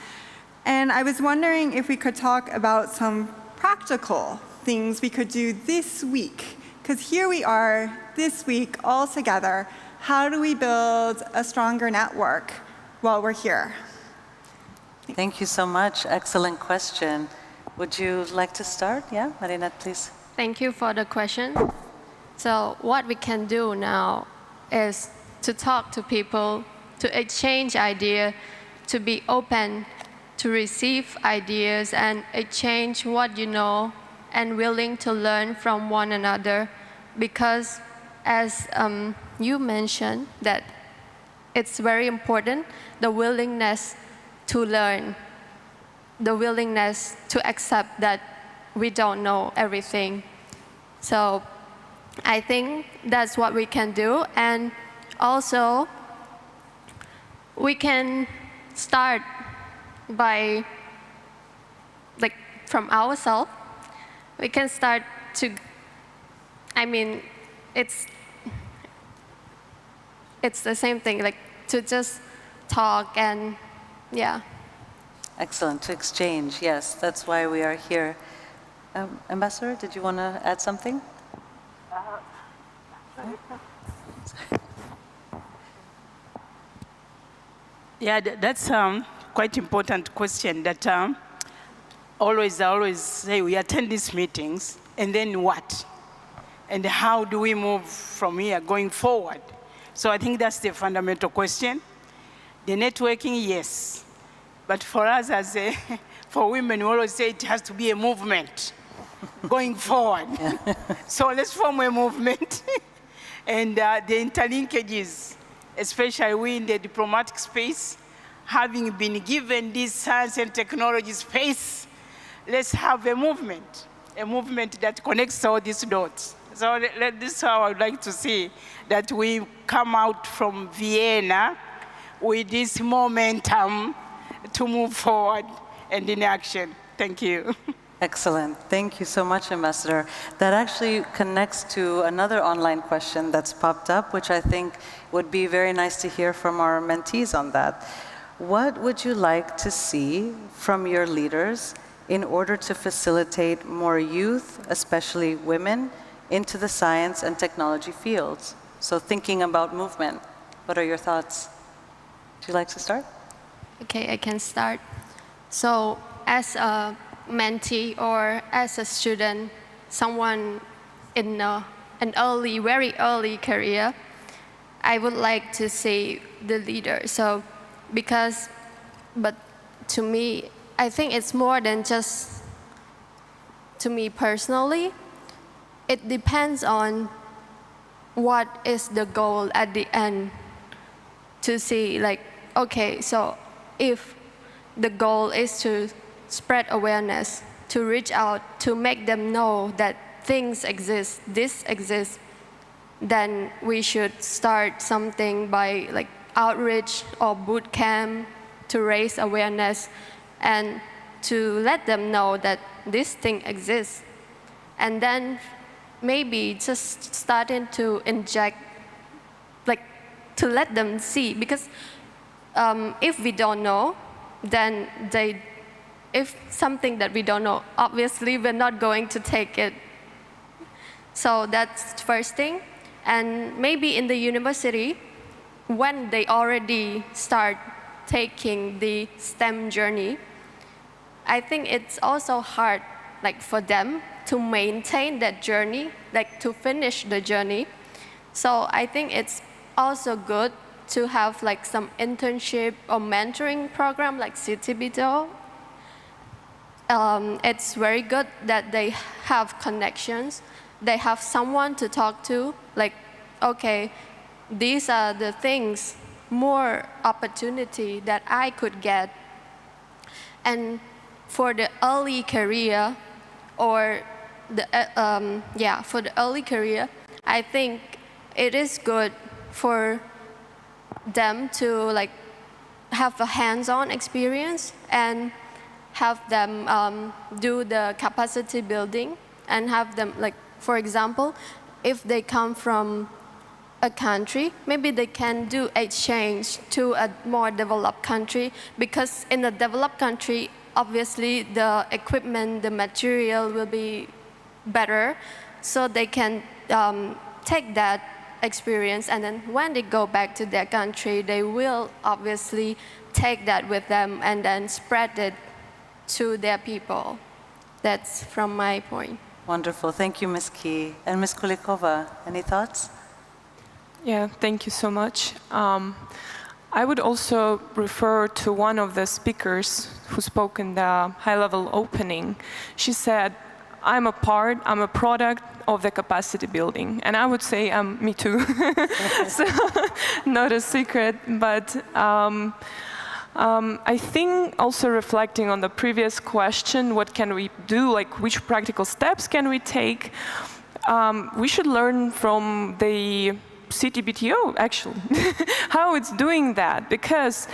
And I was wondering if we could talk about some practical things we could do this week. Because here we are this week all together. How do we build a stronger network while we're here? Thank you so much. Excellent question. Would you like to start? Yeah, Marinette, please. Thank you for the question. So what we can do now is to talk to people, to exchange ideas, to be open to receive ideas and exchange what you know and willing to learn from one another. Because as you mentioned, that it's very important, the willingness to learn, the willingness to accept that we don't know everything. So I think that's what we can do. And also, we can start by, from ourselves. We can start to, it's the same thing, to just talk and, yeah. Excellent, to exchange, yes, that's why we are here. Ambassador, did you want to add something? Yeah, that's quite important question that I always say we attend these meetings, and then what? And how do we move from here going forward? So I think that's the fundamental question. The networking, yes. But for us, for women, we always say it has to be a movement. going forward. So let's form a movement. And the interlinkages, especially we in the diplomatic space, having been given this science and technology space, let's have a movement that connects all these dots. So this is how I would like to see that we come out from Vienna with this momentum to move forward and in action. Thank you. Excellent. Thank you so much, Ambassador. That actually connects to another online question that's popped up, which I think would be very nice to hear from our mentees on that. What would you like to see from your leaders in order to facilitate more youth, especially women, into the science and technology fields? So thinking about movement, what are your thoughts? Would you like to start? Okay, I can start. So as a mentee or as a student, someone in an very early career, I would like to see the leader. So but to me, I think it's more than just, to me personally, it depends on what is the goal at the end. To see like, okay, so if the goal is to spread awareness, to reach out, to make them know that things exist, this exists, then we should start something by like outreach or boot camp to raise awareness and to let them know that this thing exists. And then maybe just starting to inject, like to let them see, because if we don't know, then if something that we don't know, obviously we're not going to take it. So that's the first thing. And maybe in the university, when they already start taking the STEM journey, I think it's also hard like for them to maintain that journey, like to finish the journey. So I think it's also good to have like some internship or mentoring program like CTBTO. It's very good that they have connections. They have someone to talk to, like, okay, these are the things, more opportunity that I could get. And for the early career, or for the early career, I think it is good for them to like have a hands-on experience and have them do the capacity building and have them like, for example, if they come from a country, maybe they can do exchange to a more developed country, because in a developed country, obviously the equipment, the material will be better, so they can take that experience, and then when they go back to their country, they will obviously take that with them and then spread it to their people. That's from my point. Wonderful. Thank you, Ms. Key. And Ms. Kulikova, any thoughts? Yeah, thank you so much. I would also refer to one of the speakers who spoke in the high-level opening. She said, I'm a product of the capacity building. And I would say, me too. So, not a secret, but I think also reflecting on the previous question, what can we do, like which practical steps can we take? We should learn from the CTBTO, actually, how it's doing that, because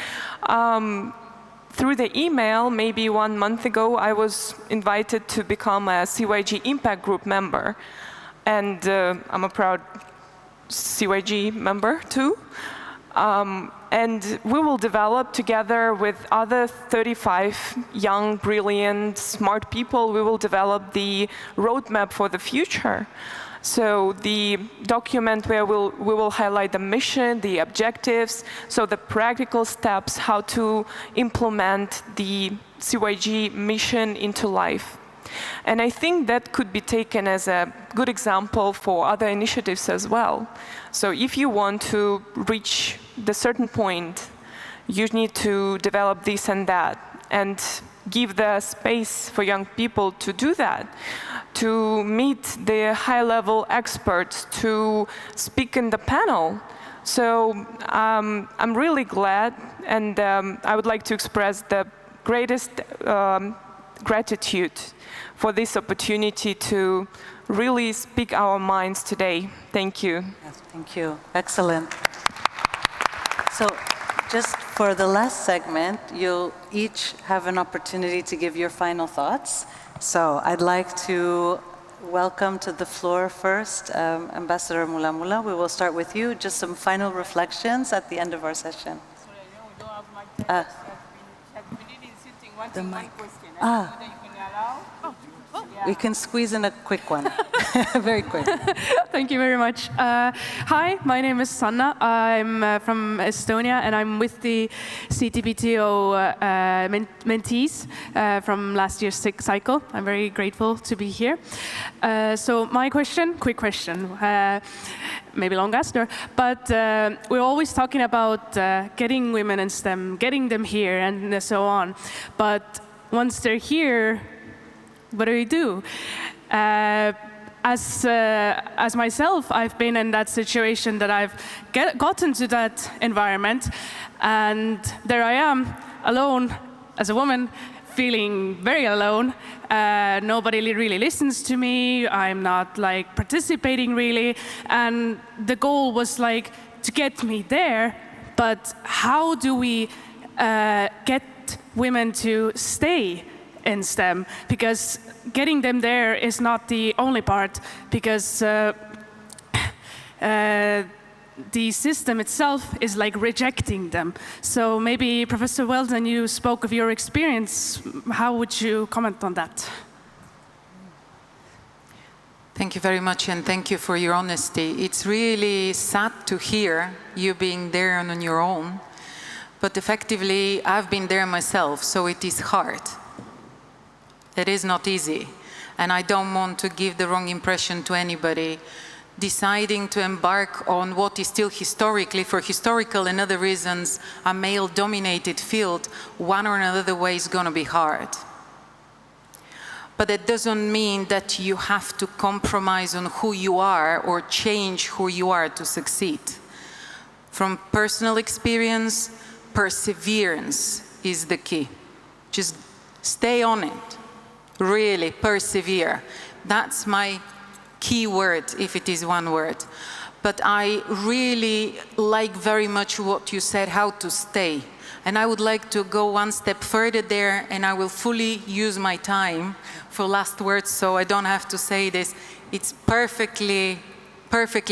through the email, maybe 1 month ago, I was invited to become a CYG Impact Group member. And I'm a proud CYG member too. And we will develop together with other 35 young, brilliant, smart people, we will develop the roadmap for the future. So the document where we will highlight the mission, the objectives, so the practical steps, how to implement the CYG mission into life. And I think that could be taken as a good example for other initiatives as well. So if you want to reach the certain point, you need to develop this and that, and give the space for young people to do that, to meet the high-level experts to speak in the panel. So I'm really glad, and I would like to express the greatest gratitude for this opportunity to really speak our minds today. Thank you. Yes, thank you. Excellent. So just for the last segment, you'll each have an opportunity to give your final thoughts. So I'd like to welcome to the floor first Ambassador Mula Mula. We will start with you. Just some final reflections at the end of our session. Sorry, I know we don't have much time. The mic. We can squeeze in a quick one. Very quick. Thank you very much. Hi, my name is Sanna. I'm from Estonia, and I'm with the CTBTO mentees from last year's cycle. I'm very grateful to be here. So my question, quick question, maybe long answer, but we're always talking about getting women in STEM, getting them here, and so on. But once they're here, what do we do? As myself, I've been in that situation that I've gotten to that environment, and there I am, alone, as a woman, feeling very alone. Nobody really listens to me. I'm not like participating really, and the goal was like to get me there. But how do we get women to stay in STEM? Because getting them there is not the only part, because the system itself is like rejecting them. So maybe Professor Weldon, you spoke of your experience. How would you comment on that? Thank you very much, and thank you for your honesty. It's really sad to hear you being there on your own, but effectively I've been there myself, so it is hard. It is not easy, and I don't want to give the wrong impression to anybody. Deciding to embark on what is still historically, for historical and other reasons, a male-dominated field, one or another way is going to be hard. But it doesn't mean that you have to compromise on who you are or change who you are to succeed. From personal experience, perseverance is the key. Just stay on it. Really persevere. That's my key word, if it is one word. But I really like very much what you said, how to stay. And I would like to go one step further there, and I will fully use my time for last words, so I don't have to say this. It's perfectly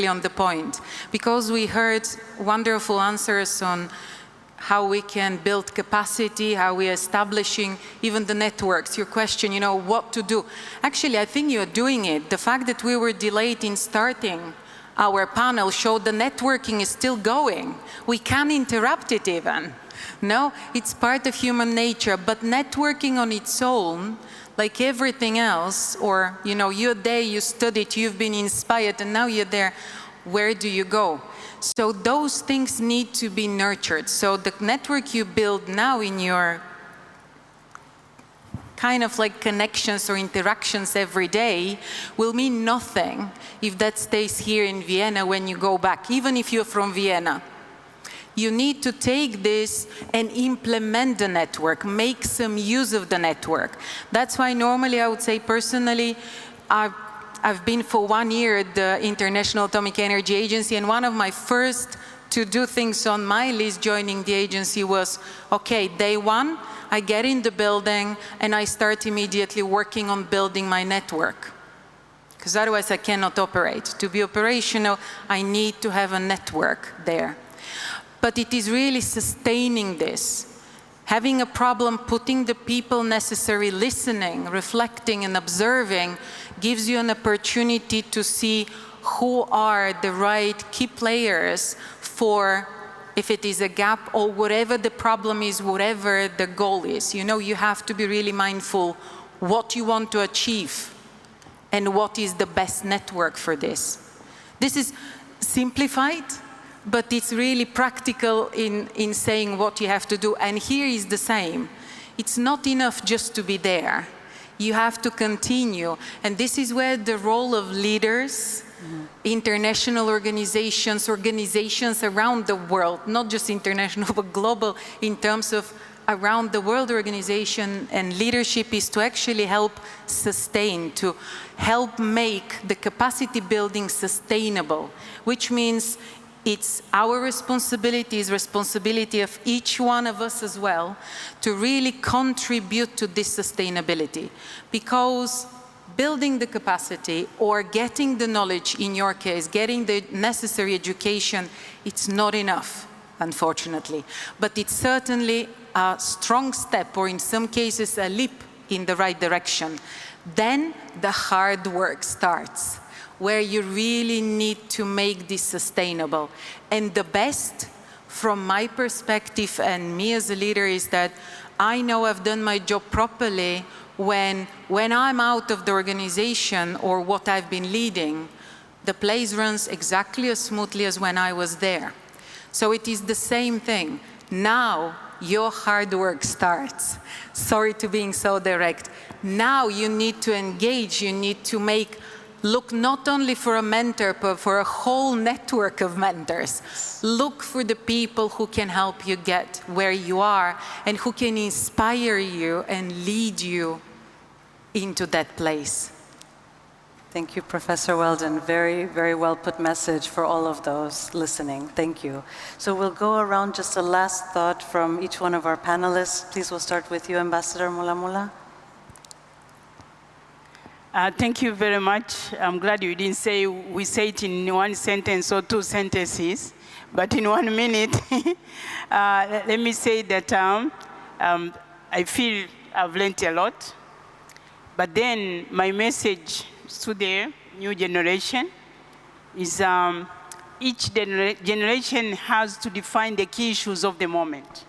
on the point. Because we heard wonderful answers on how we can build capacity, how we're establishing even the networks. Your question, what to do. Actually, I think you're doing it. The fact that we were delayed in starting our panel showed the networking is still going. We can interrupt it even. No, it's part of human nature, but networking on its own, like everything else, or you're there, you studied, you've been inspired, and now you're there, where do you go? So those things need to be nurtured. So the network you build now in your kind of like connections or interactions every day will mean nothing if that stays here in Vienna when you go back, even if you're from Vienna. You need to take this and implement the network, make some use of the network. That's why normally I would say personally, I've been for 1 year at the International Atomic Energy Agency, and one of my first to-do things on my list joining the agency was, okay, day one, I get in the building and I start immediately working on building my network. Because otherwise I cannot operate. To be operational, I need to have a network there. But it is really sustaining this. Having a problem, putting the people necessary, listening, reflecting, and observing gives you an opportunity to see who are the right key players for, if it is a gap or whatever the problem is, whatever the goal is. You have to be really mindful what you want to achieve and what is the best network for this. This is simplified, but it's really practical in saying what you have to do. And here is the same. It's not enough just to be there. You have to continue. And this is where the role of leaders, international organizations, organizations around the world, not just international, but global in terms of around the world organization and leadership, is to actually help sustain, to help make the capacity building sustainable, which means it's our responsibility, is responsibility of each one of us as well, to really contribute to this sustainability. Because building the capacity or getting the knowledge, in your case, getting the necessary education, it's not enough, unfortunately. But it's certainly a strong step, or in some cases a leap in the right direction. Then the hard work starts, where you really need to make this sustainable. And the best, from my perspective and me as a leader, is that I know I've done my job properly when I'm out of the organization or what I've been leading, the place runs exactly as smoothly as when I was there. So it is the same thing. Now your hard work starts. Sorry to being so direct. Now you need to engage, you need to look not only for a mentor, but for a whole network of mentors. Look for the people who can help you get where you are and who can inspire you and lead you into that place. Thank you, Professor Weldon. Very, very well put message for all of those listening. Thank you. So we'll go around just a last thought from each one of our panelists. Please, we'll start with you, Ambassador Mulamula. Thank you very much. I'm glad you didn't say we say it in one sentence or two sentences, but in 1 minute. Let me say that I feel I've learned a lot. But then my message to the new generation is each generation has to define the key issues of the moment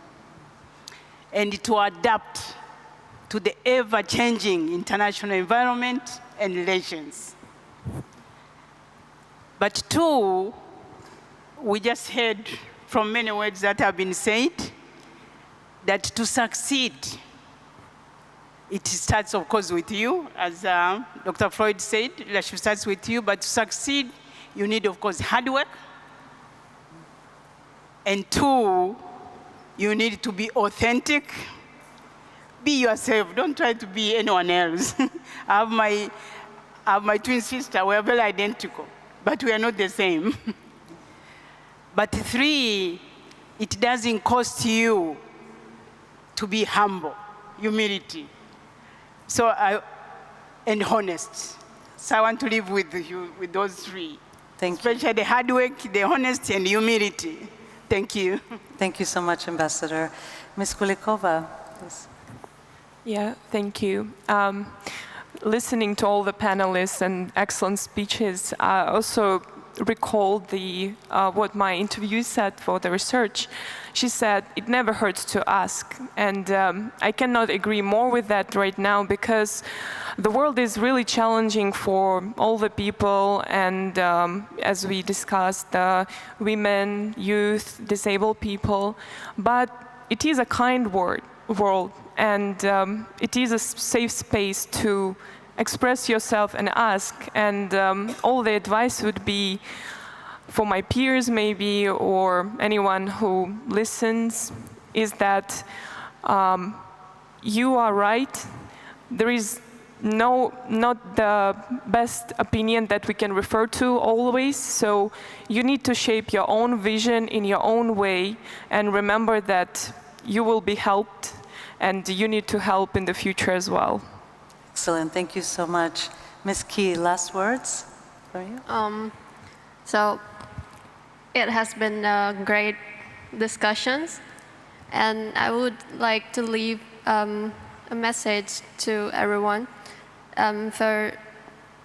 and to adapt to the ever-changing international environment and relations. But two, we just heard from many words that have been said, that to succeed, it starts, of course, with you. As Dr. Floyd said, leadership starts with you, but to succeed, you need, of course, hard work. And two, you need to be authentic. Be yourself, don't try to be anyone else. I have my twin sister, we're very identical, but we are not the same. But three, it doesn't cost you to be humble, humility. And honest. So I want to live with you with those three. Thank you. Especially the hard work, the honesty, and humility. Thank you. Thank you so much, Ambassador. Ms. Kulikova, please. Yeah, thank you. Listening to all the panelists and excellent speeches, I also recalled what my interview said for the research. She said, it never hurts to ask. And I cannot agree more with that right now, because the world is really challenging for all the people. And as we discussed, women, youth, disabled people. But it is a kind world. And it is a safe space to express yourself and ask. And all the advice would be for my peers maybe, or anyone who listens, is that you are right. There is not the best opinion that we can refer to always. So you need to shape your own vision in your own way, and remember that you will be helped, and you need to help in the future as well. Excellent, thank you so much. Ms. Key, last words for you? So it has been great discussions, and I would like to leave a message to everyone. For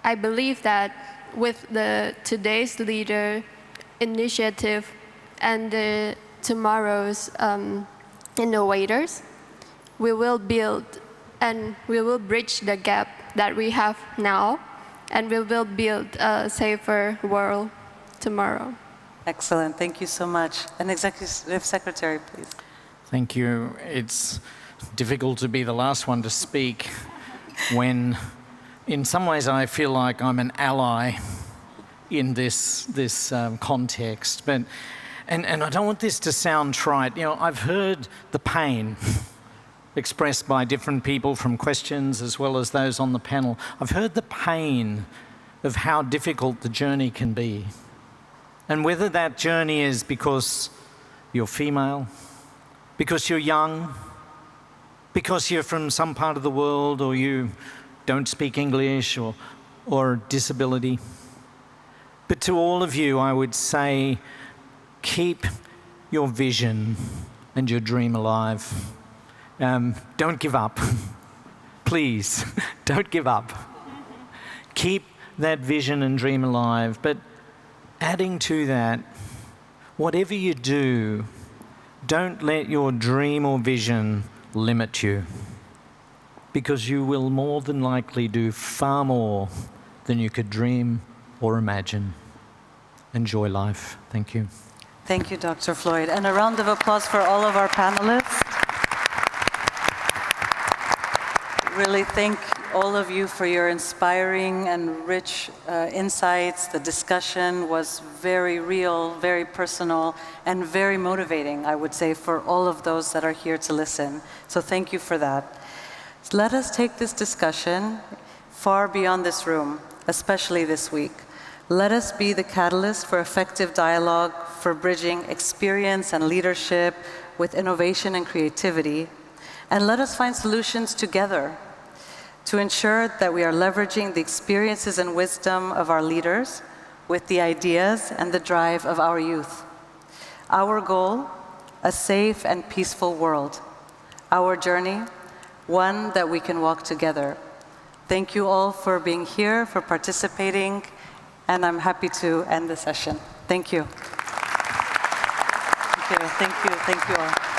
I believe that with the today's leader initiative and the tomorrow's innovators, we will build and we will bridge the gap that we have now, and we will build a safer world tomorrow. Excellent, thank you so much. And Executive Secretary, please. Thank you. It's difficult to be the last one to speak. when in some ways I feel like I'm an ally in this context. But, and I don't want this to sound trite. You know, I've heard the pain expressed by different people from questions as well as those on the panel. I've heard the pain of how difficult the journey can be. And whether that journey is because you're female, because you're young, because you're from some part of the world, or you don't speak English, or disability. But to all of you, I would say, keep your vision and your dream alive. Don't give up. Please, don't give up. Keep that vision and dream alive. But adding to that, whatever you do, don't let your dream or vision limit you, because you will more than likely do far more than you could dream or imagine. Enjoy life. Thank you. Thank you, Dr. Floyd. And a round of applause for all of our panelists. Really thank all of you for your inspiring and rich insights. The discussion was very real, very personal, and very motivating, I would say, for all of those that are here to listen. So thank you for that. Let us take this discussion far beyond this room, especially this week. Let us be the catalyst for effective dialogue, for bridging experience and leadership with innovation and creativity. And let us find solutions together to ensure that we are leveraging the experiences and wisdom of our leaders with the ideas and the drive of our youth. Our goal, a safe and peaceful world. Our journey, one that we can walk together. Thank you all for being here, for participating, and I'm happy to end the session. Thank you. Thank you, thank you, thank you all.